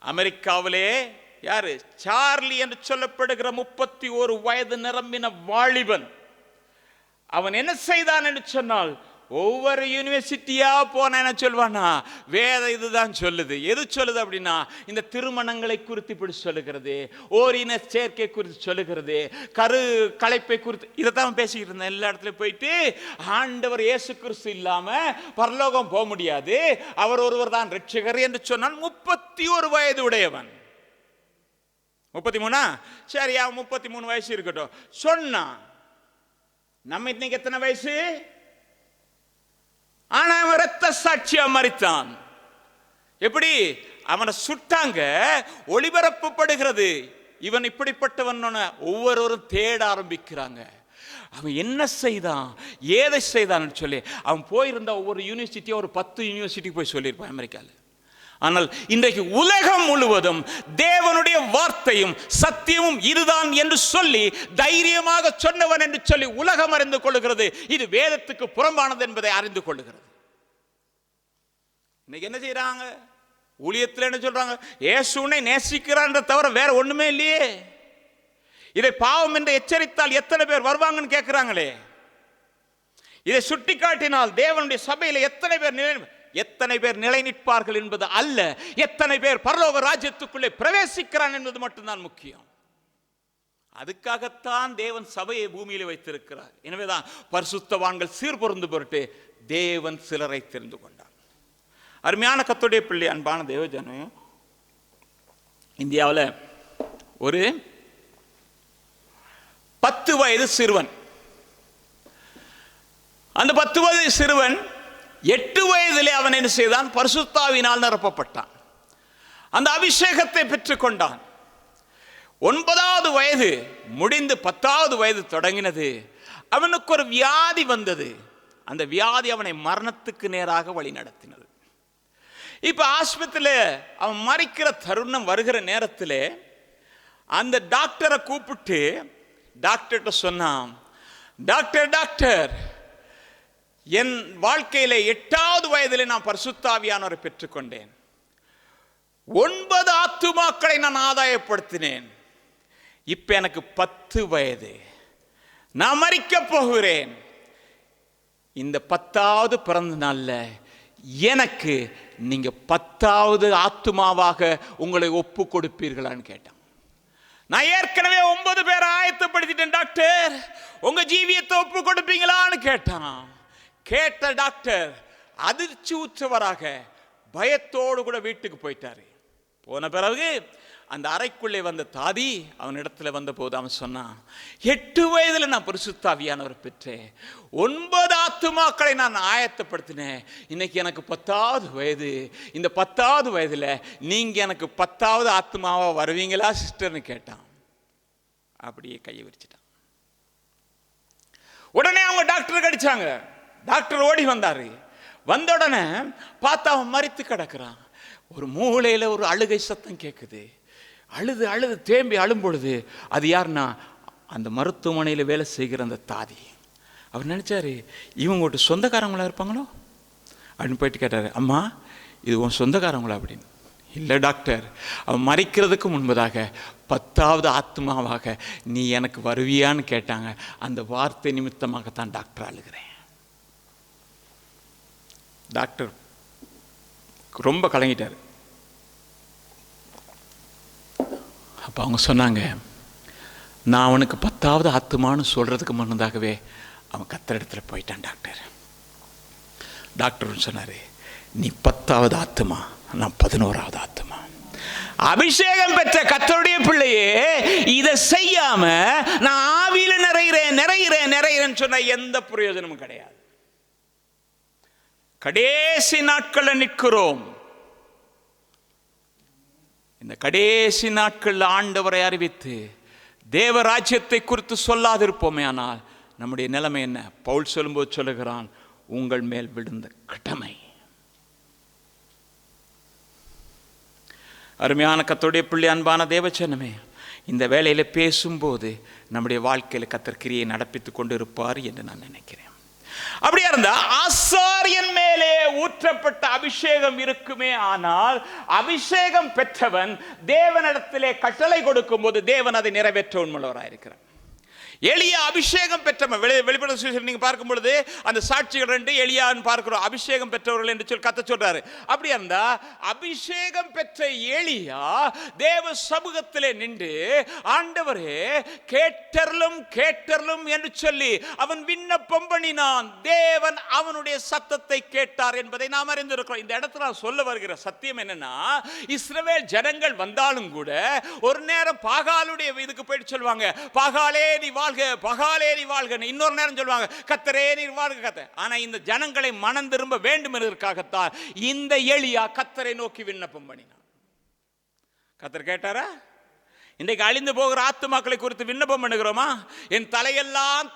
அமெரிக்காவிலே யாரு? சார்லி என்று சொல்லப்படுகிற 31 வயது நிரம்பின வாலிபன். அவன் என்ன செய்தான் என்று சொன்னால், ஒவ்வொரு யூனிவர்சிட்டியா போன என்ன சொல்வானா, வேத இதுதான் சொல்லுது. எது சொல்லுது அப்படின்னா, இந்த திருமணங்களை குறித்து இப்படி சொல்லுகிறது, ஓரின சேர்க்கை குறித்து சொல்லுகிறது, கரு கலைப்பை குறித்து இதைத்தான் பேசிக்கிட்டு இருந்தேன். எல்லா இடத்துலயும் போயிட்டு ஆண்டவர் இயேசு கிறிஸ்து இல்லாம பரலோகம் போக முடியாது, அவர் ஒருவர் தான் ரட்சகர் என்று சொன்னான். 31 வயது உடையவன். 33 சரி, 33 வயசு இருக்கட்டும் சொன்னான். நம்ம இன்னைக்கு எத்தனை வயசு? ஆனா அவன் இரத்த சாட்சியா மரித்தான். எப்படி? அவனை சுட்டாங்க, ஒளிபரப்பப்படுகிறது. இவன் இப்படிப்பட்டவன் ஒவ்வொருவரும் தேட ஆரம்பிக்கிறாங்க. அவன் என்ன செய்தான், ஏதை செய்தான் சொல்லி அவன் போயிருந்தா ஒவ்வொரு யூனிவர்சிட்டியா ஒரு 10 யூனிவர்சிட்டிக்கு போய் சொல்லியிருப்பான் அமெரிக்காவில். ஆனால் இன்றைக்கு உலகம் முழுவதும் தேவனுடைய வார்த்தையும் சத்தியமும் இதுதான் என்று சொல்லி தைரியமாக சொன்னவன் என்று சொல்லி உலகம் அறிந்து கொள்ளுகிறது. இது வேதத்துக்கு புறம்பானது என்பதை அறிந்து கொள்ளுகிறது. இன்னைக்கு என்ன செய்யறாங்க? ஊழியத்தில் என்ன சொல்றாங்க? இயேசுவை நேசிக்கிறான் தவிர வேற ஒண்ணுமே இல்லையே. இதை பாவம் என்று எச்சரித்தால் எத்தனை பேர் வருவாங்கன்னு கேட்கிறாங்களே. இதை சுட்டிக்காட்டினால் தேவனுடைய சபையில் எத்தனை பேர் நிலை நிற்பார்கள் என்பது அல்ல, எத்தனை பேர் பரலோக ராஜ்யத்துக்குள்ளே பிரவேசிக்கிறான் என்பது மட்டும்தான் முக்கியம். அதுக்காகத்தான் தேவன் சபையை பூமியில் வைத்திருக்கிறார். எனவேதான் பரிசுத்தவான்கள் சீர்பொருந்து பொருட்டு தேவன் சிலரை தெரிந்து கொண்டார். அருமையான கர்த்தருடைய பிள்ளை, அன்பான தேவஜனமே, இந்தியாவில் ஒரு 10 வயது சிறுவன், அந்த 10 வயது சிறுவன் 8 வயதிலே அவன் என்ன செய்தான்? பரிசுத்தாவினால் நிரப்பப்பட்டான். அந்த அபிஷேகத்தை பெற்றுக்கொண்டான். 9வது வயது முடிந்து 10வது வயது தொடங்கினது. அவனுக்கு ஒரு வியாதி வந்தது. அந்த வியாதி அவனை மரணத்துக்கு நேராக வழி நடத்தினது. இப்ப ஆஸ்பத்திரியில் அவன் மறிக்கிற தருணம் வருகிற நேரத்தில் அந்த டாக்டரை கூப்பிட்டு டாக்டர்கிட்ட சொன்னான், டாக்டர் டாக்டர், என் வாழ்க்கையில 8வது வயதில் நான் பரிசுத்தாவியானவரை பெற்றுக்கொண்டேன். 9 ஆத்துமாக்களை நான் ஆதாயப்படுத்தினேன். இப்ப எனக்கு 10 வயது, நான் மரிக்க போகிறேன். இந்த 10வது பிறந்த நாள்ல எனக்கு நீங்க 10வது ஆத்துமாவாக உங்களை ஒப்பு கொடுப்பீர்களான்னு கேட்டான். நான் ஏற்கனவே 9 பேரை ஆயத்தப்படுத்திட்டேன் டாக்டர், உங்க ஜீவியத்தை ஒப்பு கொடுப்பீங்களான்னு கேட்டான். கேட்ட டாக்டர் அதிர்ச்சி உற்றவராக பயத்தோடு கூட வீட்டுக்கு போயிட்டாரு. போன பிறகு அந்த அறைக்குள்ளே வந்த தாதி அவன் இடத்துல வந்த போது அவன் சொன்னான், 8 வயதில் நான் பரிசுத்தாவியானவர் பெற்றேன், 9 ஆத்துமாக்களை நான் ஆயத்தப்படுத்தினேன், இன்னைக்கு எனக்கு 10வது வயது. இந்த 10வது வயதில் நீங்க எனக்கு 10வது ஆத்துமாவா வருவீங்களா சிஸ்டர்னு கேட்டான். அப்படியே கையை விரிச்சிட்டான். உடனே அவங்க டாக்டர் அடிச்சாங்க. டாக்டர் ஓடி வந்தாரு. வந்த உடனே பார்த்தா அவன் மரித்து கிடக்கிறான். ஒரு மூளையில ஒரு அழுகை சத்தம் கேட்குது. அழுது அழுது தேம்பி அழும் பொழுது அது யாருன்னா அந்த மருத்துவமனையில் வேலை செய்கிற அந்த தாதி. அவர் நினைச்சாரு, இவங்க சொந்தக்காரங்களா இருப்பாங்களோ அப்படின்னு போயிட்டு கேட்டாரு, அம்மா இது உன் சொந்தக்காரங்களா அப்படின்னு. இல்லை டாக்டர், அவன் மறிக்கிறதுக்கு முன்பதாக 10வது ஆத்மாவாக நீ எனக்கு வருவியான்னு கேட்டாங்க. அந்த வார்த்தை நிமித்தமாகத்தான் டாக்டர் அழுகிறேன். டாக்டர் ரொம்ப கலங்கிட்டார். அப்போ அவங்க சொன்னாங்க, நான் அவனுக்கு 10வது ஆத்துமான்னு சொல்றதுக்கு முன்னதாகவே அவன் கர்த்தர் இடத்துல போயிட்டான் டாக்டர். டாக்டர் சொன்னாரு, நீ 10வது ஆத்துமா, நான் 11வது ஆத்துமா. அபிஷேகம் பெற்ற கர்த்தருடைய பிள்ளையே, இதை செய்யாம நான் ஆவியில நிறைகிறேன் சொன்ன எந்த பிரயோஜனமும் கிடையாது. கடைசி நாட்களில் நிற்கிறோம். இந்த கடைசி நாட்களில் ஆண்டவரை அறிவித்து தேவ ராஜ்யத்தை குறித்து சொல்லாதிருப்போமே ஆனால் நம்முடைய நிலைமை என்ன? பவுல் சொல்லும்போது சொல்லுகிறான், உங்கள் மேல் விழுந்த கடமை. அருமையான கர்த்தருடைய பிள்ளை, அன்பான தேவச்சனமே, இந்த வேளையில பேசும்போது நம்முடைய வாழ்க்கையில் கர்த்தர் கிரியை நடப்பித்துக் கொண்டு இருப்பார் என்று நான் நினைக்கிறேன். அப்படியா இருந்தா ஆசாரியன் மேலே ஊற்றப்பட்ட அபிஷேகம் இருக்குமே ஆனால் அபிஷேகம் பெற்றவன் தேவனிடத்திலே கட்டளை கொடுக்கும் போது தேவன் அதை நிறைவேற்ற உண்மையுள்ளவராயிருக்கிறார். எலியா அபிஷேகம் பெற்றவன். வெளிப்படையான சுவிசேஷம் நீங்க பார்க்கும் பொழுது அந்த சாட்சிகள் 2 எலியான்னு பார்க்கிறோம். அபிஷேகம் பெற்றவர்கள் என்று சொல்லி கர்த்தர் சொல்றாரு. அப்படியா இருந்தா அபிஷேகம் பெற்ற எலியா தேவ சமூகத்திலே நின்று, ஆண்டவரே கேட்டருளும் என்று சொல்லி அவன் விண்ணப்பம் பண்ணினான். தேவன் அவனுடைய சத்தத்தை கேட்டார் என்பதை நாம் அறிந்திருக்கிறோம். இந்த இடத்துல நான் சொல்ல வருகிற சத்தியம் என்னன்னா, இஸ்ரவேல் ஜனங்கள் வந்தாலும் கூட ஒரு நேரம் பாகாலுடைய இதுக்கு போயிட்டு சொல்லுவாங்க, பாகாலே நீ வாழ்க, பகாலே நீ வாழ்க. இன்னொரு நேரம் சொல்லுவாங்க, கர்த்தரே நீர் வாழ்க கர்த்தர். ஆனா இந்த ஜனங்களை மனம் திரும்ப வேண்டும் என்பதற்காகத்தான் இந்த எலியா கர்த்தரை நோக்கி விண்ணப்பம் பண்ணினான். கர்த்தர் கேட்டாரா? இன்றைக்கு அழிந்து போகிற ஆத்துமாக்களை குறித்து விண்ணப்பம் பண்ணுகிறோமா? என் தலையெல்லாம்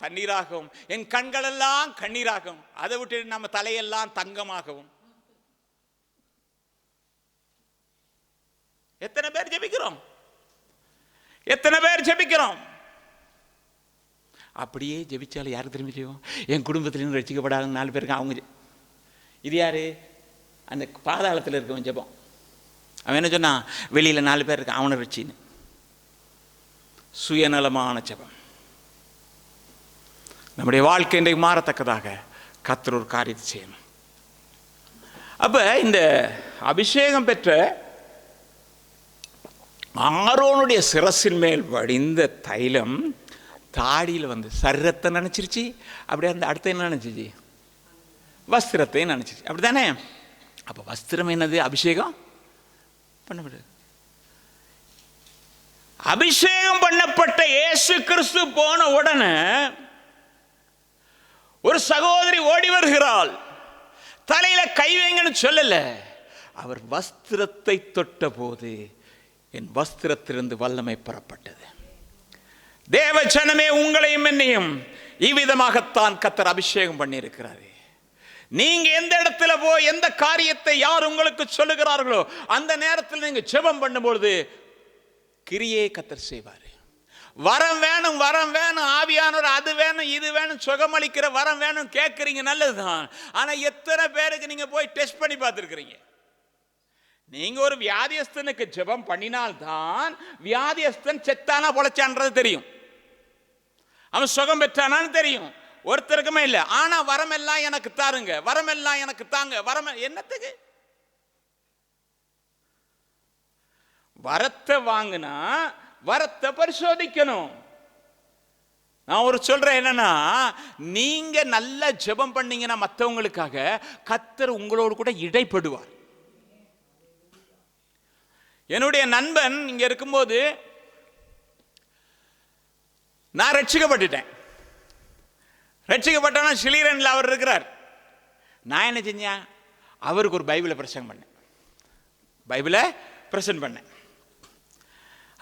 தண்ணீராகவும் என் கண்கள் எல்லாம் கண்ணீராகவும், அதை விட்டு நம்ம தலையெல்லாம் தங்கமாகவும். எத்தனை பேர் ஜெபிக்கிறோம்? எத்தனை பேர் ஜெபிக்கிறோம்? அப்படியே ஜெபிச்சாலும் யாருக்கு திரும்பி செய்வோம்? என் குடும்பத்திலேருந்து ரட்சிக்கப்படாத 4 பேருக்கு அவங்க. இது யாரு? அந்த பாதாளத்தில் இருக்கவன் ஜெபம். அவன் என்ன சொன்னான்? வெளியில் 4 பேர் இருக்கான், அவனை ரட்சின்னு. சுயநலமான ஜெபம். நம்முடைய வாழ்க்கை இன்றைக்கு மாறத்தக்கதாக கர்த்தர் ஒரு காரியத்தை செய்யணும். அப்ப இந்த அபிஷேகம் பெற்ற ஆரோனுடைய சிரசின் மேல் வடிந்த தைலம் தாடியில் வந்து சரீரத்தை நினைச்சிருச்சு. அப்படியே அந்த அடுத்த என்ன நினைச்சிச்சு? வஸ்திரத்தை நினைச்சிருச்சு. அப்படித்தானே? அப்ப வஸ்திரம் என்னது? அபிஷேகம் பண்ணப்படுது. அபிஷேகம் பண்ணப்பட்ட இயேசு கிறிஸ்து போன உடனே ஒரு சகோதரி ஓடி வருகிறாள். தலையில கை வைங்கன்னு சொல்லல, அவர் வஸ்திரத்தை தொட்ட போது என் வஸ்திரத்திலிருந்து வல்லமை பெறப்பட்டது. தேவ ஜனமே, உங்களையும் என்னையும் இவ்விதமாகத்தான் கர்த்தர் அபிஷேகம் பண்ணி இருக்கிறாரு. நீங்க எந்த இடத்துல போய் எந்த காரியத்தை யார் உங்களுக்கு சொல்லுகிறார்களோ அந்த நேரத்தில் நீங்க ஜெபம் பண்ணும்பொழுது கிரியை கர்த்தர் செய்வார். வரம் வேணும், வரம் வேணும், ஆவியானவர் அது வேணும் இது வேணும், சுகமளிக்கிற வரம் வேணும் கேட்குறீங்க, நல்லதுதான். ஆனா எத்தனை பேருக்கு நீங்க போய் டெஸ்ட் பண்ணி பார்த்துருக்கிறீங்க? நீங்க ஒரு வியாதியஸ்தனுக்கு ஜெபம் பண்ணினால்தான் வியாதியஸ்தன் செத்தானா பொழைச்சான்றது தெரியும், அவன் சுகம் பெற்றானான்னு தெரியும். ஒருத்தருக்குமே இல்லை. ஆனா வரம் எல்லாம் எனக்கு தாருங்க, வரம் எல்லாம் எனக்கு தாங்க, வரம் என்னத்துக்கு? வரத்தை வாங்கினா வரத்தை பரிசோதிக்கணும். நான் ஒரு சொல்றேன் என்னன்னா, நீங்க நல்ல ஜெபம் பண்ணீங்கன்னா மற்றவங்களுக்காக கர்த்தர் உங்களோடு கூட இடைப்படுவார். என்னுடைய நண்பன் இங்க இருக்கும்போது நான் ரட்சிக்கப்பட்டுட்டேன். ரட்சிக்கப்பட்டோன்னா ஸ்ரீரன்ல அவர் இருக்கிறார். நான் என்ன செஞ்சேன்? அவருக்கு ஒரு பைபிளை பிரசங்கம் பண்ணேன், பைபிளை பிரசன்ட் பண்ணேன்.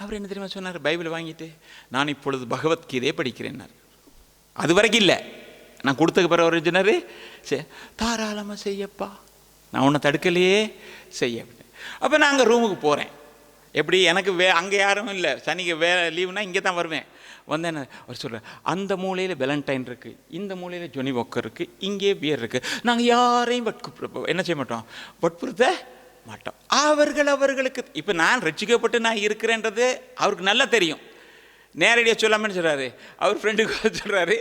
அவர் என்ன தெரியுமா சொன்னார்? பைபிளை வாங்கிட்டு நான் இப்பொழுது பகவத்கீதையை படிக்கிறேன். அது வரைக்கும் இல்லை, நான் கொடுத்ததுக்கு பிறகு அவர் சொன்னார், தாராளமாக செய்யப்பா, நான் உன்னை தடுக்கலையே, செய்ய. அப்போ நான் அங்கே ரூமுக்கு போகிறேன். எப்படி எனக்கு அங்கே யாரும் இல்லை, சனிக்கு லீவுனா இங்கே தான் வருவேன். வந்தேன். அவர் சொல்கிறார், அந்த மூலையில் வெலண்டைன் இருக்குது, இந்த மூலையில் ஜொனி வாக்கர் இருக்குது, இங்கே பியர் இருக்குது. நாங்கள் யாரையும் என்ன செய்ய மாட்டோம், வற்புறுத்த மாட்டோம். அவர்களுக்கு இப்போ நான் ரட்சிக்கப்பட்டு நான் இருக்கிறேன்றது அவருக்கு நல்லா தெரியும். நேரடியாக சொல்லாமல் சொல்கிறாரு, அவர் ஃப்ரெண்டுக்கு சொல்கிறாரு,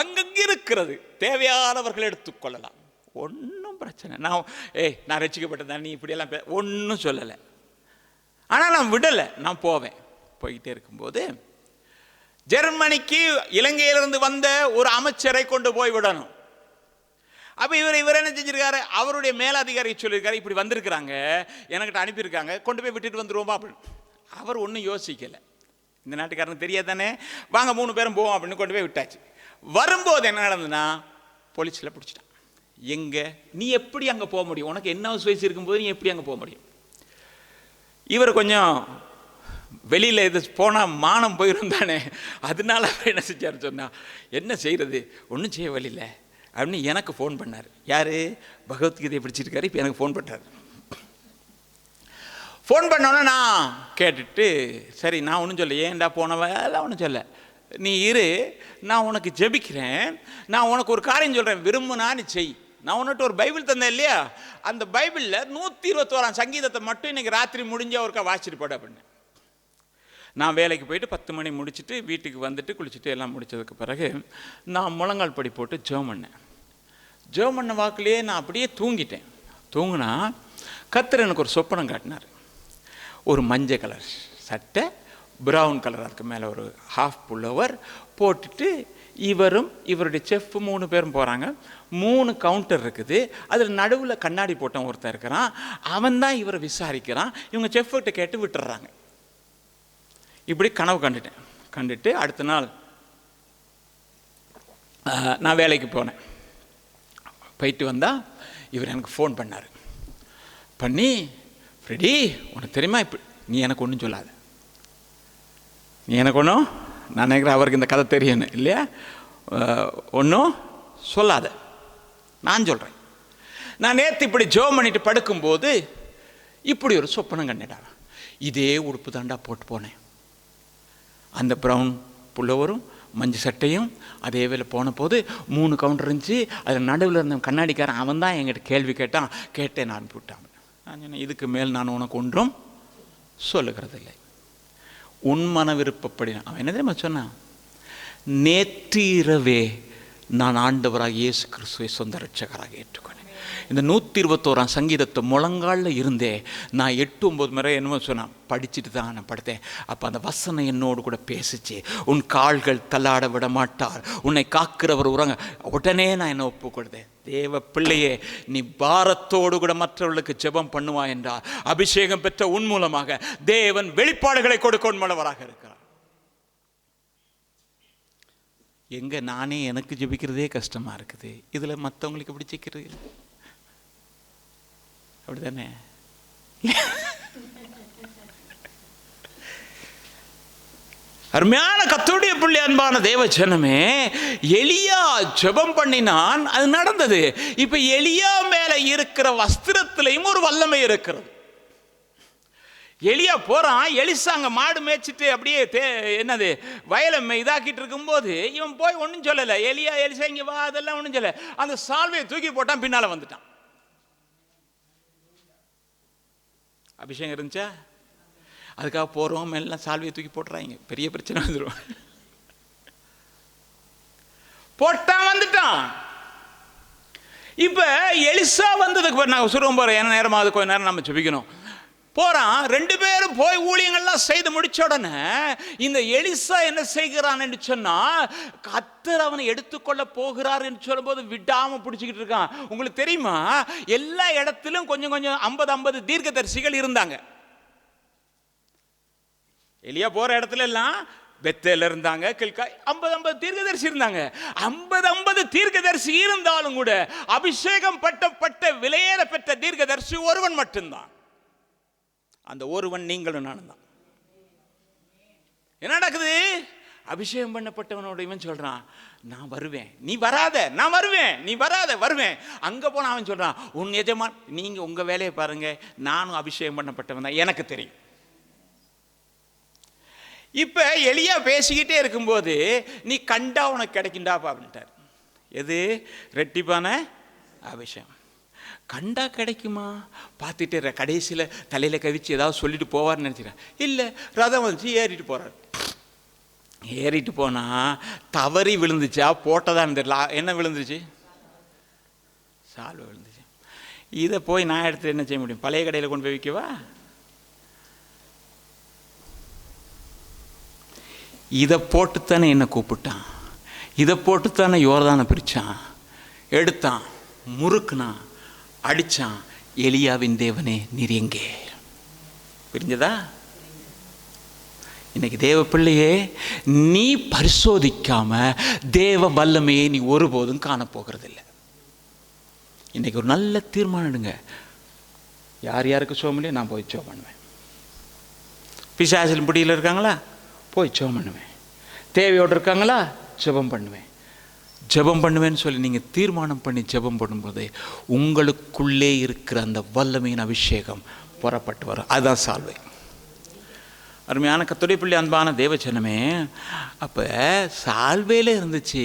அங்கங்கே இருக்கிறது தேவையானவர்கள் எடுத்துக்கொள்ளலாம், ஒன்றும் பிரச்சனை. நான் ரட்சிக்கப்பட்டதான், நீ இப்படியெல்லாம் ஒன்றும் சொல்லலை. ஆனால் நான் விடலை, நான் போவேன். போய்கிட்டே இருக்கும்போது ஜெர்மனிக்கு இலங்கையிலிருந்து வந்த ஒரு அமைச்சரை கொண்டு போய் விடணும். அப்போ இவர் என்ன செஞ்சிருக்காரு? அவருடைய மேலதிகாரி சொல்லியிருக்காரு, இப்படி வந்திருக்கிறாங்க, எனக்கிட்ட அனுப்பியிருக்காங்க, கொண்டு போய் விட்டுட்டு வந்துருவோமா அப்படின்னு. அவர் ஒன்றும் யோசிக்கலை, இந்த நாட்டுக்காரனுக்கு தெரியாதானே, வாங்க 3 பேரும் போவோம் அப்படின்னு கொண்டு போய் விட்டாச்சு. வரும்போது என்ன நடந்ததுன்னா, போலீஸில் பிடிச்சிட்டான். எங்கே நீ எப்படி அங்கே போக முடியும்? உனக்கு என்ன வயசு இருக்கும்போது நீ எப்படி அங்கே போக முடியும்? இவர் கொஞ்சம் வெளியில் இது போனால் மானம் போயிருந்தானே, அதனால அவர் என்ன செஞ்சார் சொன்னா, என்ன செய்கிறது, ஒன்றும் செய்ய வழியில்லை அப்படின்னு எனக்கு ஃபோன் பண்ணார். யார்? பகவத்கீதையை பிடிச்சிருக்காரு. இப்போ எனக்கு ஃபோன் பண்ணார். ஃபோன் பண்ணோன்னே நான் கேட்டுட்டு, சரி நான் ஒன்றும் சொல்ல, ஏன்டா போனவன் எல்லாம் ஒன்றும் சொல்ல, நீ இரு, நான் உனக்கு ஜெபிக்கிறேன், நான் உனக்கு ஒரு காரியம் சொல்கிறேன், விரும்புனா நீ செய். நான் உன்னிட்டு ஒரு பைபிள் தந்தேன் இல்லையா, அந்த பைபிளில் 121 சங்கீதத்தை மட்டும் இன்னைக்கு ராத்திரி முடிஞ்ச ஒருக்கா வாசிட்டு போட அப்படின்னு. நான் வேலைக்கு போயிட்டு 10 மணி முடிச்சுட்டு வீட்டுக்கு வந்துட்டு குளிச்சுட்டு எல்லாம் முடித்ததுக்கு பிறகு நான் முழங்கால் படி போட்டு ஜெபம் பண்ணேன். ஜெபம் பண்ண வாக்குலேயே நான் அப்படியே தூங்கிட்டேன். தூங்கினா கர்த்தர் எனக்கு ஒரு சொப்பனம் காட்டினார். ஒரு மஞ்சள் கலர் சட்டை, ப்ரௌன் கலர், அதுக்கு மேலே ஒரு ஹாஃப் புல்லோவர் போட்டுட்டு இவரும் இவருடைய செஃப் 3 பேரும் போகிறாங்க. 3 கவுண்டர் இருக்குது, அதில் நடுவில் கண்ணாடி போட்டவன் ஒருத்தர் இருக்கிறான், அவன் தான் இவரை விசாரிக்கிறான். இவங்க செஃப்கிட்ட கேட்டு விட்டுறாங்க. இப்படி கனவு கண்டுட்டு அடுத்த நாள் நான் வேலைக்கு போனேன். போயிட்டு வந்தால் இவர் எனக்கு ஃபோன் பண்ணார். பண்ணி, ஃப்ரெடி உனக்கு தெரியுமா, இப்படி நீ எனக்கு ஒன்றும் சொல்லாத, நீ எனக்கு ஒன்றும், நான் நினைக்கிறேன் அவருக்கு இந்த கதை தெரியணும் இல்லையா, ஒன்றும் சொல்லாத, நான் சொல்கிறேன். நான் நேற்று இப்படி ஜெபம் பண்ணிட்டு படுக்கும்போது இப்படி ஒரு சொப்பனம் கண்டுட்டான். இதே உடுப்பு தாண்டா போட்டு போனேன். அந்த ப்ரௌன் புல்லோவரும் மஞ்சள் சட்டையும் அதே வேலை போன போது 3 கவுண்டர் இருந்துச்சு. அதில் நடுவில் இருந்த கண்ணாடிக்காரன் அவன் தான் என்கிட்ட கேள்வி கேட்டேன் நான் அனுப்பிவிட்டான். நான் சொன்னேன், இதுக்கு மேல் நான் உனக்கு ஒன்றும் சொல்லுகிறதில்லை, உன் மன விருப்பப்படி. அவன் என்ன தெரியுமா சொன்னான்? நேற்று இரவே நான் ஆண்டவராக இயேசு கிறிஸ்துவை சொந்த ரட்சகராக ஏற்றுக்கொண்டேன். இந்த 121ஆம் சங்கீதத்தை முழங்காலில் இருந்தே நான் 8-9 முறை என்னமோ சொன்னான் படிச்சுட்டு தான் நான் படுத்தேன். அப்போ அந்த வசனம் என்னோடு கூட பேசிச்சு. உன் கால்கள் தள்ளாட விட மாட்டார், உன்னை காக்கிறவர் உறங்க. உடனே நான் என்ன ஒப்பு கொடுத்தேன், தேவ பிள்ளையே, நீ பாரத்தோடு கூட மற்றவர்களுக்கு ஜெபம் பண்ணுவா என்றார். அபிஷேகம் பெற்ற உன் மூலமாக தேவன் வெளிப்பாடுகளை கொடுக்க உண்மையுள்ளவராக இருக்கிறார். எங்க நானே எனக்கு ஜெபிக்கிறதே கஷ்டமா இருக்குது, இதுல மற்றவங்களுக்கு எப்படி ஜெபிக்கிறது? அப்படித்தானே? அருமையான கர்த்தருடைய பிள்ளை, அன்பான தேவ ஜனமே, எலியா ஜெபம் பண்ணினான், அது நடந்தது. இப்ப எலியா மேல இருக்கிற வஸ்திரத்திலையும் ஒரு வல்லமை இருக்கிறது. எலியா போறான், எலிசாங்க மாடு மேய்ச்சிட்டு அப்படியே என்னது வயலை இதாக்கிட்டு இருக்கும்போது இவன் போய் ஒன்றும் சொல்லலை. எலிசா இங்க வா, அதெல்லாம் ஒன்றும் சொல்லலை. அந்த சால்வையை தூக்கி போட்டான், பின்னால வந்துட்டான். அபிஷேகம் இருந்துச்சா? அதுக்காக போறோம் எல்லாம் சால்வையை தூக்கி போட்டுறாங்க, பெரிய பிரச்சனை வந்துடும். போட்டான், வந்துட்டான். இப்ப எலிசா வந்ததுக்கு நான் சுருவம் போறேன், என்ன நேரமாவது கொஞ்ச நேரம் நம்ம ஜெபிக்கணும். போறான், 2 பேரும் போய் ஊழியங்கள்லாம் செய்து முடிச்ச உடனே இந்த எலிசா என்ன செய்கிறான் என்று சொன்னா, கர்த்தர் அவனை எடுத்துக்கொள்ள போகிறார் என்று சொல்லும் போது விடாம பிடிச்சிக்கிட்டு இருக்கான். உங்களுக்கு தெரியுமா, எல்லா இடத்திலும் கொஞ்சம் கொஞ்சம் 50 தீர்க்கதரிசிகள் இருந்தாங்க. எலியா போற இடத்துல எல்லாம் பெத்தேல இருந்தாங்க, கில்காய் 50 தீர்க்கதரிசி இருந்தாங்க. 50 தீர்க்கதரிசி இருந்தாலும் கூட அபிஷேகம் பட்ட விலையேற பெற்ற தீர்க்கதரிசி ஒருவன் மட்டும்தான். அந்த ஒருவன் நீங்களும் நானும் தான். என்ன நடக்குது? அபிஷேகம் பண்ணப்பட்டவனோட இவன் சொல்றான், நான் வருவேன், நீ வராத, நான் வருவேன், நீ வராத, வருவேன். அங்க போன அவன் சொல்றான், உன் எஜமான், நீங்க உங்க வேலையை பாருங்க, நானும் அபிஷேகம் பண்ணப்பட்டவன் தான், எனக்கு தெரியும். இப்ப எலியா பேசிக்கிட்டே இருக்கும்போது, நீ கண்டா உனக்கு கிடைக்குண்டாப்பா அப்படின்ட்டார். எது? ரெட்டிப்பான அபிஷேகம். கண்டா கிடைக்குமா பார்த்துட்டு கடைசியில் தலையில் கவிச்சு ஏதாவது சொல்லிட்டு போவார்னு நினச்சிக்கிறேன். இல்லை, ரதம் வந்துச்சு, ஏறிட்டு போகிறார். ஏறிட்டு போனால் தவறி விழுந்துச்சா போட்டதான் தெரியல, என்ன விழுந்துச்சு? சால்வை விழுந்துச்சு. இதை போய் நான் எடுத்து என்ன செய்ய முடியும்? பழைய கடையில் கொண்டு போய் வைக்கவா? இதை போட்டுத்தானே என்னை கூப்பிட்டான், இதை போட்டுத்தானே யோர்தானை பிரித்தான், எடுத்தான், முறுக்குனான், அடிச்சான். எலியாவின் தேவனே நீர் எங்கே? புரிஞ்சதா? இன்னைக்கு தேவ பிள்ளையே, நீ பரிசோதிக்காம தேவ வல்லமையை நீ ஒருபோதும் காணப்போகிறதில்லை. இன்னைக்கு ஒரு நல்ல தீர்மானம் எடுங்க. யார் யாருக்கு சோம் இல்லையோ நான் போய் சோம் பண்ணுவேன். பிசாசில் பிடியில் இருக்காங்களா? போய் ஜெபம் பண்ணுவேன். தேவையோடு இருக்காங்களா? ஜெபம் பண்ணுவேன். ஜெபம் பண்ணுவேன்னு சொல்லி நீங்கள் தீர்மானம் பண்ணி ஜெபம் பண்ணும்போது உங்களுக்குள்ளே இருக்கிற அந்த வல்லமையின் அபிஷேகம் புறப்பட்டு வரும். அதுதான் சால்வை. அருமையான கர்த்தருடைய பிள்ளை, அன்பான தேவஜனமே, அப்போ சால்வையில் இருந்துச்சு,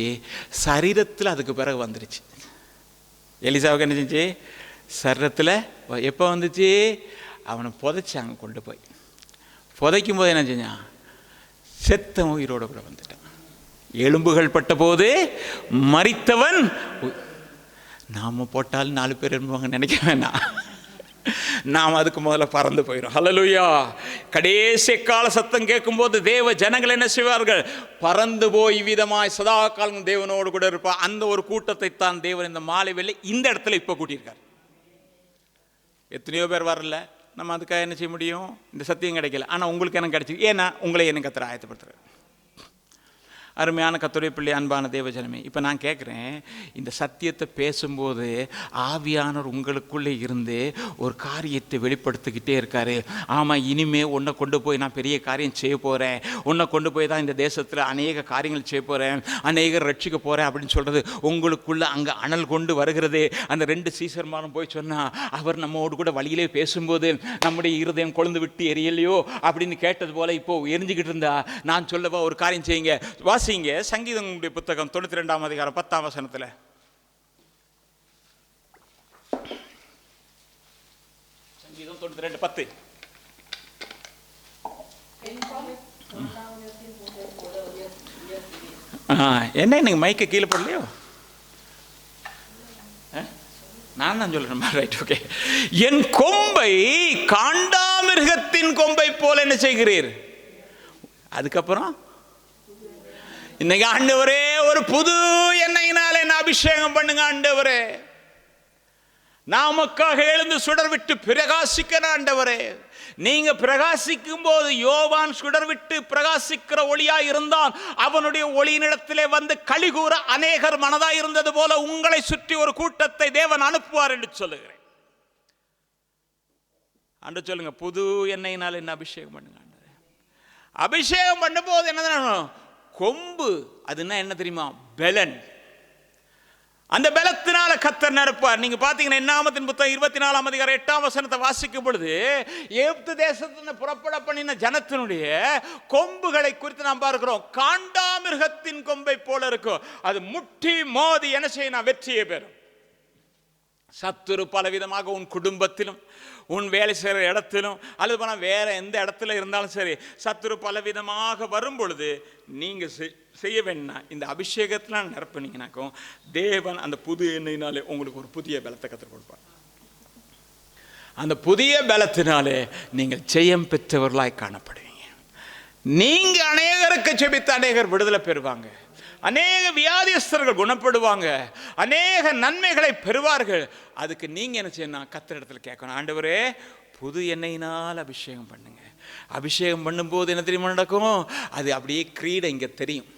சரீரத்தில் அதுக்கு பிறகு வந்துருச்சு. எலிசாவுக்கு என்ன செஞ்சு? சரீரத்தில் எப்போ வந்துச்சு? அவனை புதைச்சாங்க, கொண்டு போய் புதைக்கும் போது என்ன செஞ்சான்? செத்த உயிரோட கூட வந்துட்டான். எலும்புகள் பட்ட போது மரித்தவன். நாம போட்டால் 4 பேர் எழும்புவாங்க நினைக்க வேணாம், நாம் அதுக்கு முதல்ல பறந்து போயிடும். ஹல்லேலூயா. கடைசி கால சத்தம் கேட்கும் போது தேவ ஜனங்கள் என்ன செய்வார்கள்? பறந்து போய் விதமாய் சதா காலம் தேவனோடு கூட இருப்பார். அந்த ஒரு கூட்டத்தை தான் தேவன் இந்த மாலை வேளை இந்த இடத்துல இப்போ கூட்டியிருக்கார். எத்தனையோ பேர் வரல, நம்ம அதுக்காக என்ன செய்ய முடியும்? இந்த சத்தியம் கிடைக்கல. ஆனால் உங்களுக்கு எனக்கு கிடைச்சி, ஏன்னா உங்களை எனக்கு கர்த்தர் ஆயத்தப்படுத்துறாரு. அருமையான கர்த்தருடைய பிள்ளை, அன்பான தேவஜனமே, இப்போ நான் கேட்குறேன், இந்த சத்தியத்தை பேசும்போது ஆவியானவர் உங்களுக்குள்ளே இருந்து ஒரு காரியத்தை வெளிப்படுத்திக்கிட்டே இருக்காரு. ஆமாம், இனிமே உன்னை கொண்டு போய் நான் பெரிய காரியம் செய்ய போகிறேன், உன்னை கொண்டு போய் தான் இந்த தேசத்தில் அநேக காரியங்கள் செய்ய போகிறேன், அநேகர் ரட்சிக்க போகிறேன் அப்படின்னு சொல்கிறது உங்களுக்குள்ளே அங்கே அனல் கொண்டு வருகிறது. அந்த 2 சீசர்மாரும் போய் சொன்னால், அவர் நம்மோடு கூட வழியிலே பேசும்போது நம்முடைய இருதயம் கொழுந்து விட்டு எரியலையோ அப்படின்னு கேட்டது போல இப்போ எரிஞ்சுக்கிட்டு இருந்தா, நான் சொல்லவா, ஒரு காரியம் செய்யுங்க. வாசிங்க சங்கீதம் புத்தகம் 92ஆம் அதிகாரம் 10ஆம் வசனத்தில். சங்கீதம் 92:10. என்ன எனக்கு மைக்க கீழே போடலையோ? நான் தான் சொல்றேன். Right, okay. என் கொம்பை காண்டாமிருகத்தின் கொம்பை போல என்ன செய்கிறீர்? அதுக்கப்புறம் இன்னைக்கு ஆண்டவரே ஒரு புது எண்ணெயினால் என்ன அபிஷேகம் பண்ணுங்க ஆண்டவரே. நாமக்காக எழுந்து சுடர் விட்டு பிரகாசிக்கிற ஆண்டவரே. நீங்க பிரகாசிக்கும் போது யோவான் சுடர் விட்டு பிரகாசிக்கிற ஒளியா இருந்தால் அவனுடைய ஒளியினிடத்திலே வந்து களிகூற அநேகர் மனதாய் இருந்தது போல உங்களை சுற்றி ஒரு கூட்டத்தை தேவன் அனுப்புவார் என்று சொல்லுகிறேன். ஆண்டு சொல்லுங்க, புது எண்ணெயினால் என்ன அபிஷேகம் பண்ணுங்க ஆண்டவரே. அபிஷேகம் பண்ணும்போது என்ன கொம்பு, அதுன்னா என்ன தெரியுமா? பெலன். அந்த பலத்தினால கர்த்தர் நிரப்புவார். நீங்க பாத்தீங்கன்னா என்னாமத்தின் புத்தகம் 24ஆம் அதிகாரம் 8ஆம் வசனத்தை வாசிக்கும் பொழுது, எகிப்து தேசத்திலிருந்து புறப்பட பண்ணின ஜனத்தினுடைய கொம்புகளை குறித்து நாம் பார்க்கிறோம். காண்டாமிருகத்தின் கொம்பை போல இருக்கும். அது முட்டி மோதி என்ன செய்யணும்? வெற்றியை பெறும். சத்துரு பலவிதமாக உன் குடும்பத்திலும் உன் வேலை செய்கிற இடத்திலும் அல்லது போனால் வேற எந்த இடத்துல இருந்தாலும் சரி, சத்துரு பலவிதமாக வரும் பொழுது நீங்கள் செய்ய வேண்டாம், இந்த அபிஷேகத்தில் நிரப்பினீங்கனாக்கும் தேவன் அந்த புது எண்ணெயினாலே உங்களுக்கு ஒரு புதிய பலத்தை கற்றுக் கொடுப்பார். அந்த புதிய பலத்தினாலே நீங்கள் ஜெயம் பெற்றவர்களாய் காணப்படுவீங்க. நீங்கள் அநேகருக்கு ஜெபித்து அநேகர் விடுதலை பெறுவாங்க, அநேக வியாதியஸ்தர்கள் குணப்படுவாங்க, அநேக நன்மைகளை பெறுவார்கள். அதுக்கு நீங்க என்ன செய்யணும்? கர்த்தரிடத்தில் கேட்கணும், ஆண்டவரே புது எண்ணெயினால் அபிஷேகம் பண்ணுங்க. அபிஷேகம் பண்ணும்போது என்ன தெரியுமா நடக்கும்? அது அப்படியே கிரீடம் இங்கே தெரியும்.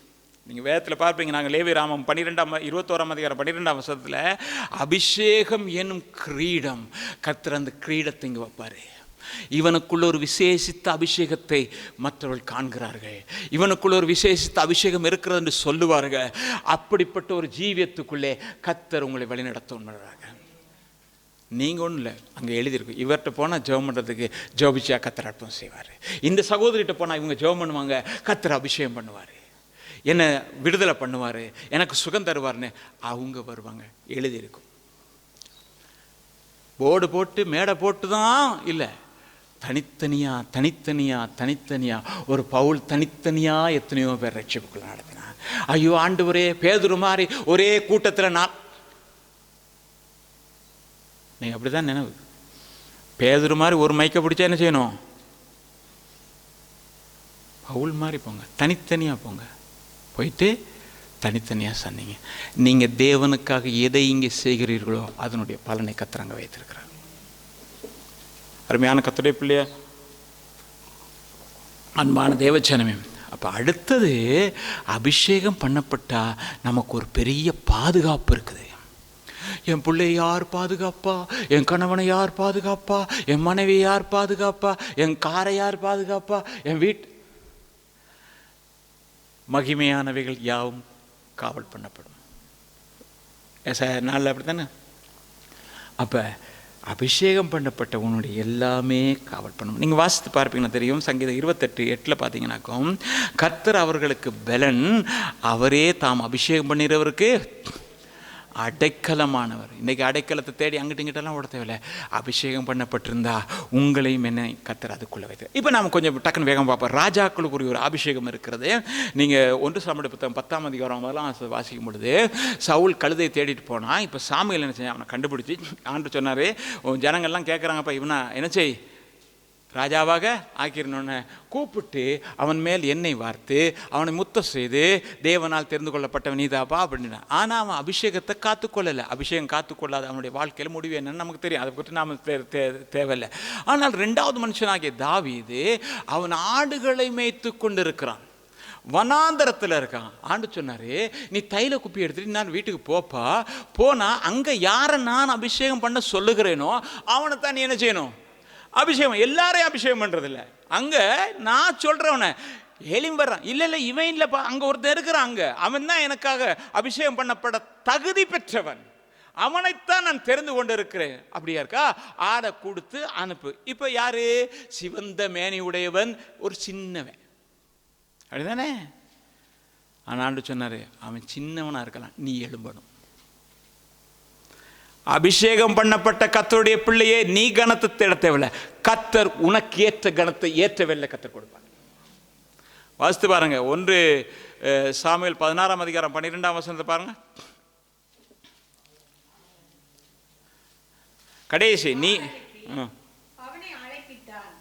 நீங்கள் வேதத்தில் பார்ப்பீங்க, நாங்கள் லேவியராமம் 21ஆம் அதிகாரம் 12ஆம் வசனத்தில் அபிஷேகம் என்னும் கிரீடம், கர்த்தர் அந்த கிரீடத்தை இங்கே வைப்பார். இவனுக்குள்ள ஒரு விசேஷித்த அபிஷேகத்தை மற்றவர்கள் காண்கிறார்கள், இவனுக்குள்ள ஒரு விசேஷித்த அபிஷேகம் இருக்கிறது என்று சொல்லுவார்கள். அப்படிப்பட்ட ஒரு ஜீவியத்துக்குள்ளே கர்த்தர் உங்களை வழிநடத்துவாங்க. நீங்கள் ஒன்றும் இல்லை, அங்கே எழுதியிருக்கும், இவர்கிட்ட போனால் ஜெபம் பண்ணுறதுக்கு ஜெபிச்சா கர்த்தர் அற்புதம் செய்வார். இந்த சகோதரிகிட்ட போனால் இவங்க ஜெபம் பண்ணுவாங்க, கர்த்தர் அபிஷேகம் பண்ணுவார், என்னை விடுதலை பண்ணுவார், எனக்கு சுகம் தருவார்னு அவங்க வருவாங்க. எழுதியிருக்கும். போர்டு போட்டு மேடை போட்டு தான் இல்லை, தனித்தனியா ஒரு பவுல் தனித்தனியாக எத்தனையோ பேர் ரட்சிப்புக்குள்ள நடத்தினார். ஐயோ ஆண்டவரே, பேதுரு மாதிரி ஒரே கூட்டத்தில் நான், நீங்கள் அப்படி தான் நினைவு. பேதுரு மாதிரி ஒரு மைக்கை பிடிச்சா என்ன செய்யணும்? பவுல் மாதிரி போங்க, தனித்தனியாக போங்க. போயிட்டு தனித்தனியாக சொன்னீங்க. நீங்கள் தேவனுக்காக எதை இங்கே செய்கிறீர்களோ அதனுடைய பலனை கர்த்தர் வைத்திருக்கிறார். அருமையான கர்த்தருடைய பிள்ளைய, அன்பான தேவஜனமே, அப்போ அடுத்தது அபிஷேகம் பண்ணப்பட்டா நமக்கு ஒரு பெரிய பாதுகாப்பு இருக்குது. என் பிள்ளையை யார் பாதுகாப்பா? என் கணவனை யார் பாதுகாப்பா? என் மனைவியை யார் பாதுகாப்பா? என் காரை யார் பாதுகாப்பா? என் வீட்டு மகிமையானவைகள் யாவும் காவல் பண்ணப்படும். நாளில் அப்படி தானே? அப்போ அபிஷேகம் பண்ணப்பட்ட உன்னுடைய எல்லாமே காவல் பண்ணணும். நீங்கள் வாசித்து பார்ப்பீங்கன்னா தெரியும், சங்கீதம் 28:8 பார்த்தீங்கன்னாக்கும், கர்த்தர் அவர்களுக்கு பலன், அவரே தாம் அபிஷேகம் பண்ணிறவருக்கு அடைக்கலமானவர். இன்றைக்கி அடைக்கலத்தை தேடி அங்கிட்ட இங்கிட்டலாம் ஓட தேவையில்லை. அபிஷேகம் பண்ணப்பட்டிருந்தா உங்களையும் என்ன கர்த்தர் அதுக்குள்ளே வைத்து. இப்போ நாம் கொஞ்சம் டக்குன்னு வேகம் பார்ப்போம். ராஜாக்களுக்குரிய ஒரு அபிஷேகம் இருக்கிறது. நீங்கள் 1 சாமுவேல் புத்தகம் 10ஆம் அதிகாரம் அதெல்லாம் வாசிக்கும் பொழுது, சவுல் கழுதை தேடிட்டு போனால், இப்போ சாமுவேல் என்ன செய்ய, அவனை கண்டுபிடிச்சி ஆண்டு சொன்னார், ஜனங்கள்லாம் கேட்குறாங்கப்பா, இவனா என்ன செய், ராஜாவாக ஆக்கிரணுன்னு கூப்பிட்டு அவன் மேல் எண்ணெய் வார்த்து அவனை முத்தம் செய்து, தேவனால் தெரிந்து கொள்ளப்பட்டவன் நீதாப்பா அப்படின்னா. ஆனால் அவன் அபிஷேகத்தை காத்துக்கொள்ளலை. அபிஷேகம் காத்துக்கொள்ளாத அவனுடைய வாழ்க்கையில் முடிவு என்னன்னு நமக்கு தெரியும், அதை பற்றி நாம் தேவையில்லை. ஆனால் 2வது மனுஷனாகிய தாவீது, அவன் ஆடுகளை மேய்த்து கொண்டிருக்கிறான். வனாந்தரத்தில் இருக்கான். ஆண்டு சொன்னாரு, நீ தைல குப்பி எடுத்துட்டு நான் வீட்டுக்கு போப்பா, போனா அங்க யாரை நான் அபிஷேகம் பண்ண சொல்லுகிறேனோ அவனை தான் நீ என்ன செய்யணும், அபிஷேகம். எல்லாரையும் அபிஷேகம் பண்றதில்ல, அங்க நான் சொல்றவன எலிம் வர்றான், இல்ல இல்ல இவன் இல்லப்பா, அங்க ஒருத்தர் இருக்கிறான், அங்க அவன் தான் எனக்காக அபிஷேகம் பண்ணப்பட தகுதி பெற்றவன், அவனைத்தான் நான் தெரிந்து கொண்டு இருக்கிறேன். அப்படியா இருக்கா, ஆடை கொடுத்து அனுப்பு. இப்ப யாரு, சிவந்த மேனி உடையவன், ஒரு சின்னவன், அப்படிதானே? ஆனாண்டு சொன்னாரு, அவன் சின்னவனா இருக்கலாம், நீ எழும்பணும். அபிஷேகம் பண்ணப்பட்ட கர்த்தருடைய பிள்ளையே, நீ கனத்தை தேட தேவையில்லை, கர்த்தர் உனக்கு ஏற்ற கனத்தை ஏற்ற வெள்ள கர்த்தர் கொடுப்பார். வாசித்து பாருங்க, 1 சாமுவேல் 16ஆம் அதிகாரம் 12ஆம் வசனத்தை பாருங்க. கடைசி நீ அவனை அழைப்பித்தான்,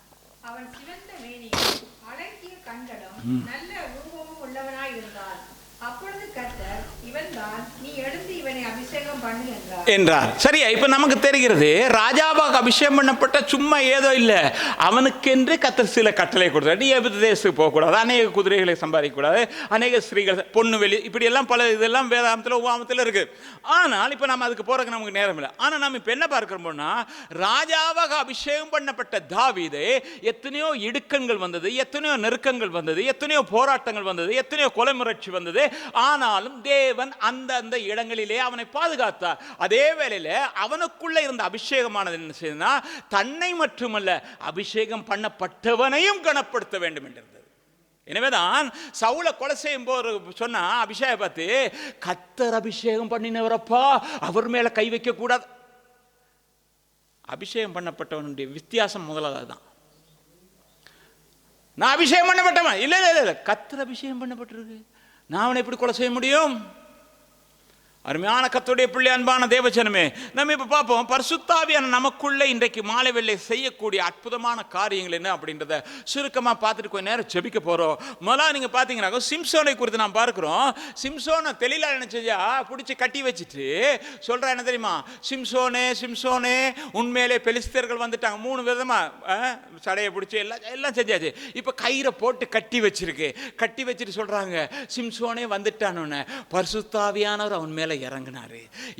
அவன் சிவந்த மேனியும் அழகிய கண்களும் நல்ல ரூபமும் உள்ளவனாய் இருந்தான். அப்பொழுது கர்த்தர், இவன்தான், நீ எழுந்து இவனை அபிஷேகம் பண்ணு என்றார். சரியா? இப்ப நமக்கு தெரிகிறது, ராஜாவாக அபிஷேகம் பண்ணப்பட்ட சும்மா ஏதோ இல்ல, அவனுக்கென்று கர்த்தர் சில கட்டளை கொடுத்தார். நீ எகிப்து தேசத்துக்கு போகக்கூடாது, அநேக குதிரைகளை சம்பாதிக்க கூடாது, அநேக ஸ்திரீகள், பொண்ணு வெளி, இப்படி எல்லாம் பல இதெல்லாம் வேதாந்தத்தில் உபாமத்தில் இருக்கு. ஆனால் இப்ப நம்ம அதுக்கு போறதுக்கு நமக்கு நேரம் இல்லை. ஆனா நம்ம இப்ப என்ன பார்க்கிறோம்னா, ராஜாவாக அபிஷேகம் பண்ணப்பட்ட தாவீது எத்தனையோ இடுக்கண்கள் வந்தது, எத்தனையோ நெருக்கங்கள் வந்தது, எத்தனையோ போராட்டங்கள் வந்தது, எத்தனையோ கொலை முயற்சி வந்தது. ஆனாலும் தேவன் அந்த இடங்களிலே அவனை பாதுகாத்தார். அதே வேளையில அவனுக்குள்ள இருந்த அபிஷேகமானது என்ன செய்தா, தன்னை மட்டுமல்ல அபிஷேகம் பண்ணப்பட்டவனையும் கனப்படுத்த வேண்டும் என்றிருந்தது. எனவேதான் சவுலை கொலை செய்யும் போது சொன்னா அபிஷேகம் பார்த்து, கர்த்தர் அபிஷேகம் பண்ணினவரப்பா, அவர் மேல கை வைக்க கூடாது. அபிஷேகம் பண்ணப்பட்டவனுடைய வித்தியாசம் முதலாவது தான். நான் அபிஷேகம் பண்ணப்பட்டவன் இல்ல இல்ல இல்ல, கர்த்தர் அபிஷேகம் பண்ணப்பட்டிருக்கு, நான் அவனை எப்படி கொலை செய்ய முடியும்? அருமையான கர்த்தருடைய பிள்ளை, அன்பான தேவஜனமே, நம்ம இப்ப பார்ப்போம், பரிசுத்த ஆவியான நமக்குள்ள இன்றைக்கு மாலை வேளை செய்யக்கூடிய அற்புதமான காரியங்கள் என்ன அப்படின்றத சுருக்கமா பார்த்துட்டு கொஞ்ச நேரம் ஜெபிக்க போறோம். முதல்ல நீங்க பாத்தீங்கன்னா சிம்சோனை குறித்து நாம் பார்க்கிறோம். சிம்சோனை தெளிலா என்ன செஞ்சா, பிடிச்சி கட்டி வச்சுட்டு சொல்றா, என்ன தெரியுமா, சிம்சோனே சிம்சோனே உண்மையிலே பெலிஸ்தர்கள் வந்துட்டாங்க. 3 விதமா சடையை பிடிச்சி எல்லாம் செஞ்சாச்சு. இப்ப கயிறை போட்டு கட்டி வச்சிருக்கு. கட்டி வச்சுட்டு சொல்றாங்க, சிம்சோனே வந்துட்டான்னு. பரிசுத்த ஆவியானவர் அவன் மேல இறங்கினாரு.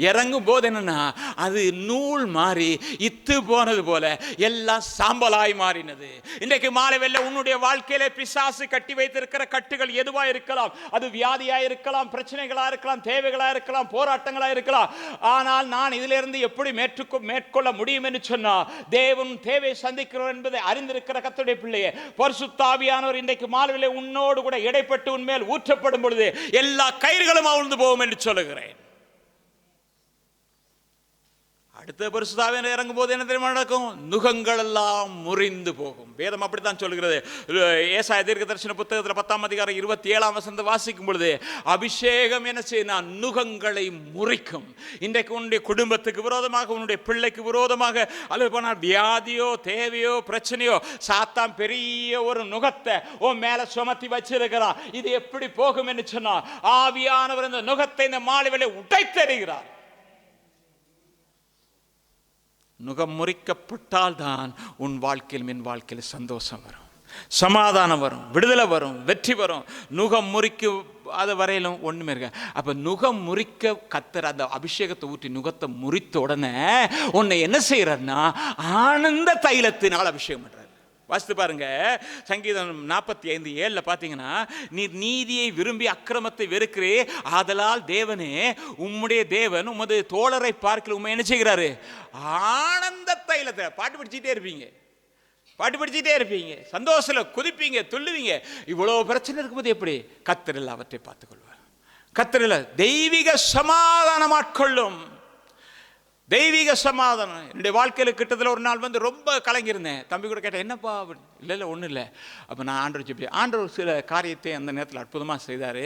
இறங்கும் போது என்னன்னா, அது நூல் மாறி இத்து போனது போல எல்லாம் சாம்பலாய் மாறினது. இன்றைக்கு மாலை வேளை உன்னுடைய வாழ்க்கையில பிசாசு கட்டி வைத்திருக்கிற கட்டுகள் எதுவா இருக்கலாம், அது வியாதியா இருக்கலாம், பிரச்சனைகளா இருக்கலாம், தேவைகளா இருக்கலாம், போராட்டங்களா இருக்கலாம். ஆனால் நான் இதிலிருந்து எப்படி மேற்கொள்ள முடியும் என்று சொன்னா, தேவன் தேவை சந்திக்கிறோம் என்பதை அறிந்திருக்கிற கர்த்தருடைய பிள்ளையே, பரிசுத்த ஆவியானவர் இன்றைக்கு மாலை வேளை உன்னோடு கூட இடைப்பட்டு உன்மேல் ஊற்றப்படும் பொழுது எல்லா கயிறுகளும் அவிழ்ந்து போகும் என்று சொல்லுகிறேன். அடுத்த பரிசுத்த ஆவியானவர் இறங்கும் போது என்ன தெரியுமா நடக்கும், நுகங்கள் எல்லாம் முறிந்து போகும். வேதம் அப்படித்தான் சொல்கிறது. ஏசாயா தீர்க்கதரிசன புத்தகத்தில் 10ஆம் அதிகாரம் 27ஆம் வசனத்தை வாசிக்கும் பொழுது, அபிஷேகம் என்ன செய்யும், நுகங்களை முறிக்கும். இன்றைக்கு உன்னுடைய குடும்பத்துக்கு விரோதமாக, உன்னுடைய பிள்ளைக்கு விரோதமாக, அல்லது போனால் வியாதியோ தேவையோ பிரச்சனையோ, சாத்தான் பெரிய ஒரு நுகத்தை உன் மேல சுமத்தி வச்சிருக்கிறான். இது எப்படி போகும் என்று சொன்னால், ஆவியானவர் இந்த நுகத்தை இந்த மாலை வேளை உடைத்தெறிகிறார். நுகம் முறிக்கப்பட்டால் தான் உன் வாழ்க்கையில் என் வாழ்க்கையில் சந்தோஷம் வரும், சமாதானம் வரும், விடுதலை வரும், வெற்றி வரும். நுகம் முறிக்கு அது வரையிலும் ஒண்ணுமே இருக்க. அப்ப நுகம் முறிக்க கர்த்தர் அந்த அபிஷேகத்தை ஊற்றி நுகத்தை முறித்த உடனே உன்னை என்ன செய்யறாருன்னா, ஆனந்த தைலத்தினால் அபிஷேகம் பண்றாரு. வாசித்து பாருங்க, சங்கீதம் 45:7 பார்த்தீங்கன்னா, நீர் நீதியை விரும்பி அக்கிரமத்தை வெறுக்கிறே, ஆதலால் தேவனே உம்முடைய தேவன் உமது தோழரை பார்க்கல உண்மை என்ன செய்கிறாரு, ஆனந்த தைலத்தை. பாட்டு படிச்சுட்டே இருப்பீங்க, பாட்டு படிச்சுட்டே இருப்பீங்க, சந்தோஷத்துல குதிப்பீங்க, துள்ளுவீங்க. இவ்வளவு பிரச்சனை இருக்கும்போது எப்படி கர்த்தர் அவற்றை பார்த்துக் கொள்வார். கர்த்தர் தெய்வீக சமாதானம் ஆட்கொள்ளும். தெய்வீக சமாதானம். என்னுடைய வாழ்க்கையில் கிட்டத்தில் ஒரு நாள் வந்து ரொம்ப கலங்கியிருந்தேன். தம்பி கூட கேட்டேன், என்னப்பா? இல்லை இல்லை ஒன்றும் இல்லை. அப்போ நான் ஆண்டவர் ஜெபிச்சேன். ஆண்டவர் சில காரியத்தை அந்த நேரத்தில் அற்புதமாக செய்தார்,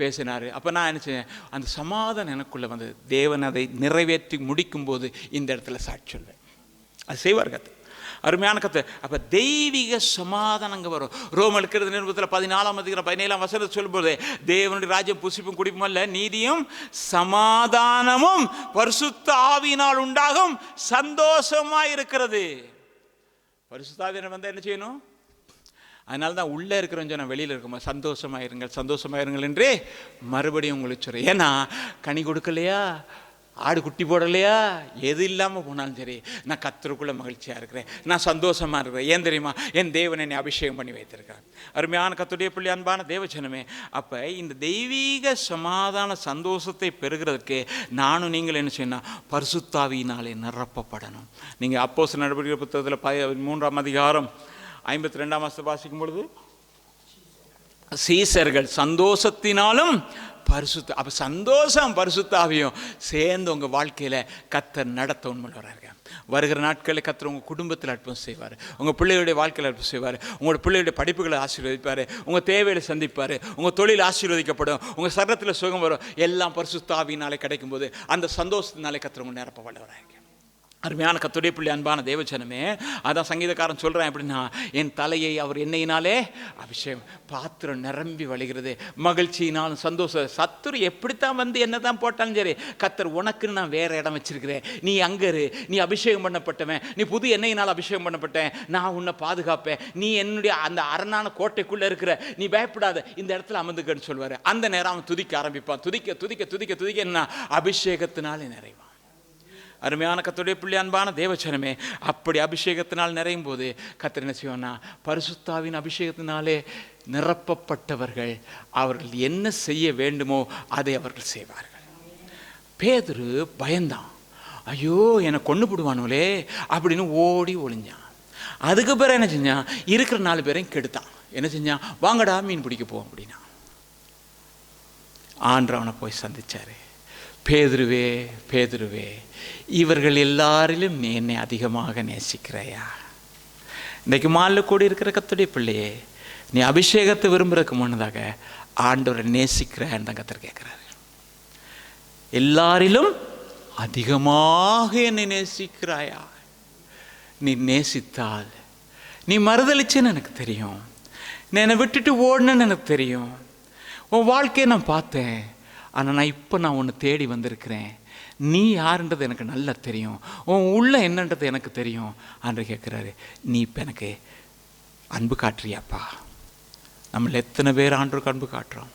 பேசினார். அப்போ நான் என்ன செய்வேன், அந்த சமாதானம் எனக்குள்ளே வந்து தேவன் அதை நிறைவேற்றி முடிக்கும் போது இந்த இடத்துல சாட்சி சொல்வேன். அது செய்வார் கத்து, அருமையான கத்து. அப்ப தெய்வீக சமாதானங்க வரும். ரோமருக்கு நிருபத்தில் 14ஆம் அதிகாரம் 17ஆம் வசனத்தை சொல்லும்போது, தேவனுடைய ராஜ்யம் புசிப்பும் குடிப்பும் அல்ல, நீதியும் சமாதானமும் பரிசுத்த ஆவியினால் உண்டாகும் சந்தோஷமாய் இருக்கிறது. பரிசுத்த ஆவியினர் வந்து என்ன செய்யணும், அதனால தான் உள்ளே இருக்கிறவங்க நான் வெளியில் இருக்கும்போது சந்தோஷமாயிருங்கள் என்றே மறுபடியும் உங்களுக்கு சொல்கிறேன். ஏன்னா கனி கொடுக்கலையா, ஆடு குட்டி போடலையா, எது இல்லாமல் போனாலும் சரி, நான் கர்த்தருக்குள்ளே மகிழ்ச்சியாக இருக்கிறேன், நான் சந்தோஷமாக இருக்கிறேன். ஏன் தெரியுமா? என் தேவன் என்னை அபிஷேகம் பண்ணி வைத்திருக்கிறார். அருமையான கர்த்தருடைய பிள்ளை, அன்பான தேவஜனமே, அப்போ இந்த தெய்வீக சமாதான சந்தோஷத்தை பெறுகிறதுக்கு நானும் நீங்கள் என்ன செய்யணும்? பரிசுத்தாவியினாலே நிரப்பப்படணும். நீங்கள் அப்போஸ்தலர் நடவடிக்கை புத்தகத்தில் 3ஆம் அதிகாரம் 52ஆம் வசனத்தை வாசிக்கும் பொழுது, சீசர்கள் சந்தோஷத்தினாலும் அப்போ சந்தோஷம் பரிசுத்தாவியும் சேர்ந்து உங்கள் வாழ்க்கையில் கர்த்தர் நடத்த உண்மையாக வருகிற நாட்களில் கர்த்தர் உங்கள் குடும்பத்தில் அற்புதம் செய்வார், உங்கள் பிள்ளைகளுடைய வாழ்க்கையில் அற்புதம் செய்வார், உங்களோட பிள்ளைகளுடைய படிப்புகளை ஆசீர்வதிப்பார், உங்கள் தேவையை சந்திப்பார், உங்கள் தொழில் ஆசீர்வதிக்கப்படும், உங்கள் சரீரத்தில் சுகம் வரும். எல்லாம் பரிசுத்தாவியினாலே கிடைக்கும்போது அந்த சந்தோஷத்தினாலே கர்த்தர் உங்கள் நிரப்ப வல்லவராக. அருமையான கர்த்தருடைய பிள்ளை, அன்பான தேவஜனமே, அதான் சங்கீதக்காரன் சொல்கிறேன் எப்படின்னா, என் தலையை அவர் எண்ணெயினாலே அபிஷேகம், பாத்திரம் நிரம்பி வழிகிறது மகிழ்ச்சியினாலும் சந்தோஷம். சத்துரு எப்படித்தான் வந்து என்ன தான் போட்டாலும் சரி, கர்த்தர் உனக்குன்னு நான் வேறு இடம் வச்சிருக்கிறேன், நீ அங்கே இரு, நீ அபிஷேகம் பண்ணப்பட்டவன், நீ புது எண்ணெயினால் அபிஷேகம் பண்ணப்பட்டேன், நான் உன்னை பாதுகாப்பேன், நீ என்னுடைய அந்த அரணான கோட்டைக்குள்ளே இருக்கிற, நீ பயப்படாத, இந்த இடத்துல அமர்ந்துக்கன்னு சொல்வார். அந்த நேரம் அவன் துதிக்க ஆரம்பிப்பான். துதிக்க துதிக்க துதிக்க துதிக்க என்ன? அபிஷேகத்தினாலே நிறைவான். அருமையான கர்த்தருடைய பிள்ளை, அன்பான தேவஜனமே, அப்படி அபிஷேகத்தினால் நிறையும் போது கர்த்தர் என்ன செய்வான்னா, பரிசுத்தாவின் அபிஷேகத்தினாலே நிரப்பப்பட்டவர்கள் அவர்கள் என்ன செய்ய வேண்டுமோ அதை அவர்கள் செய்வார்கள். பேதுரு பயந்தான், ஐயோ என்னை கொண்டு போடுவானுங்களே அப்படின்னு ஓடி ஒளிஞ்சான். அதுக்கு பிறகு என்ன செஞ்சான்? இருக்கிற 4 பேரையும் கெடுத்தான். என்ன செஞ்சான்? வாங்கடா மீன் பிடிக்க போவோம் அப்படின்னா. ஆண்டவர் அவனை போய் சந்திச்சாரு. பேதுருவே பேதுருவே, இவர்கள் எல்லாரிலும் நீ என்னை அதிகமாக நேசிக்கிறையா? இன்றைக்கு மாலில் கூடி இருக்கிற கர்த்தருடைய பிள்ளையே, நீ அபிஷேகத்தை விரும்புறதுக்கு முன்னதாக ஆண்டவரை நேசிக்கிறான்னு தான் கர்த்தர் கேட்குறாரு. எல்லாரிலும் அதிகமாக என்னை நேசிக்கிறாயா? நீ நேசித்தால், நீ மறுதளிச்சேன்னு எனக்கு தெரியும், நீ என்னை விட்டுட்டு ஓடணுன்னு எனக்கு தெரியும், உன் வாழ்க்கையை நான் பார்த்தேன், ஆனால் நான் ஒன்று தேடி வந்திருக்கிறேன், நீ யாருன்றது எனக்கு நல்லா தெரியும், உன் உள்ள என்னன்றது எனக்கு தெரியும் ஆண்டு கேட்குறாரு. நீ இப்போ எனக்கு அன்பு காட்டுறியாப்பா? நம்மள எத்தனை பேர் ஆண்டவருக்கு அன்பு காட்டுறோம்?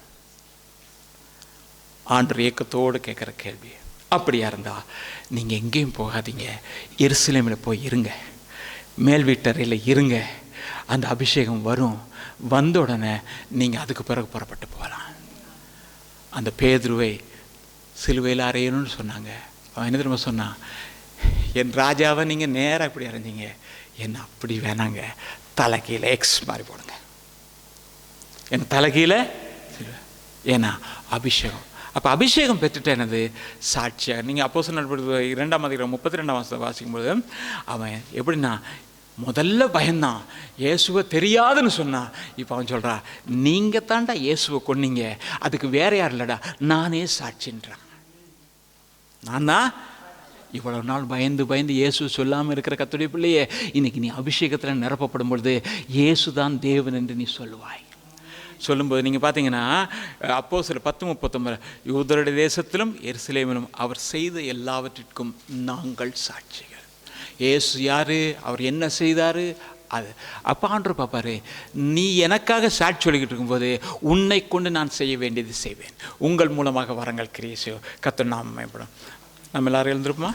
ஆண்டவர் ஏக்கத்தோடு கேட்குற கேள்வி. அப்படியா இருந்தால் நீங்கள் எங்கேயும் போகாதீங்க, எருசலேமில் போய் இருங்க, மேல் வீட்டறையில் இருங்க. அந்த அபிஷேகம் வரும், வந்த உடனே நீங்கள் அதுக்கு பிறகு புறப்பட்டு போகலாம். அந்த பேதுருவை சிலுவையில் அறையணும்னு சொன்னாங்க. அவன் என்ன தெரியுமா சொன்னான்? என் ராஜாவை நீங்கள் நேராக இப்படி அரைஞ்சிங்க, என்ன அப்படி வேணாங்க, தலைகீழ எக்ஸ் மாதிரி போடுங்க, என் தலைகீழ. ஏன்னா அபிஷேகம். அப்போ அபிஷேகம் பெற்றுட்டு என்னது? சாட்சியாக. நீங்கள் அப்போஸ்தலர் நடவடிக்கைகள் 2ஆம் அதிகாரம் 32ஆம் வசனத்தை வாசிக்கும்போது அவன் எப்படின்னா, முதல்ல பயந்தான், இயேசுவை தெரியாதுன்னு சொன்னான். இப்போ அவன் சொல்கிறா, நீங்கள் தாண்டா இயேசுவை கொன்னீங்க, அதுக்கு வேற யார் இல்லைடா, நானே சாட்சின்றான். நான் தான் இவ்வளோ நாள் பயந்து பயந்து இயேசு சொல்லாமல் இருக்கிற கர்த்தருடைய பிள்ளையே, இன்னைக்கு நீ அபிஷேகத்தில் நிரப்பப்படும் பொழுது இயேசு தான் தேவன் என்று நீ சொல்லுவாய். சொல்லும்போது நீங்கள் பார்த்தீங்கன்னா அப்போஸ்தலர் 10:39, யூதருடைய தேசத்திலும் எருசலேமிலும் அவர் செய்த எல்லாவற்றிற்கும் நாங்கள் சாட்சிகள். இயேசு யார், அவர் என்ன செய்தார், அது அப்போ ஆண்டவர் பார்ப்பாரு. நீ எனக்காக சாட்சி சொல்லிக்கிட்டு இருக்கும்போது உன்னை கொண்டு நான் செய்ய வேண்டியது செய்வேன், உங்கள் மூலமாக வரங்கள் கிரியை செய்வோம், கர்த்தர் நாமம் மேம்படும். நம்ம எல்லாரும் எழுந்திருப்போமா?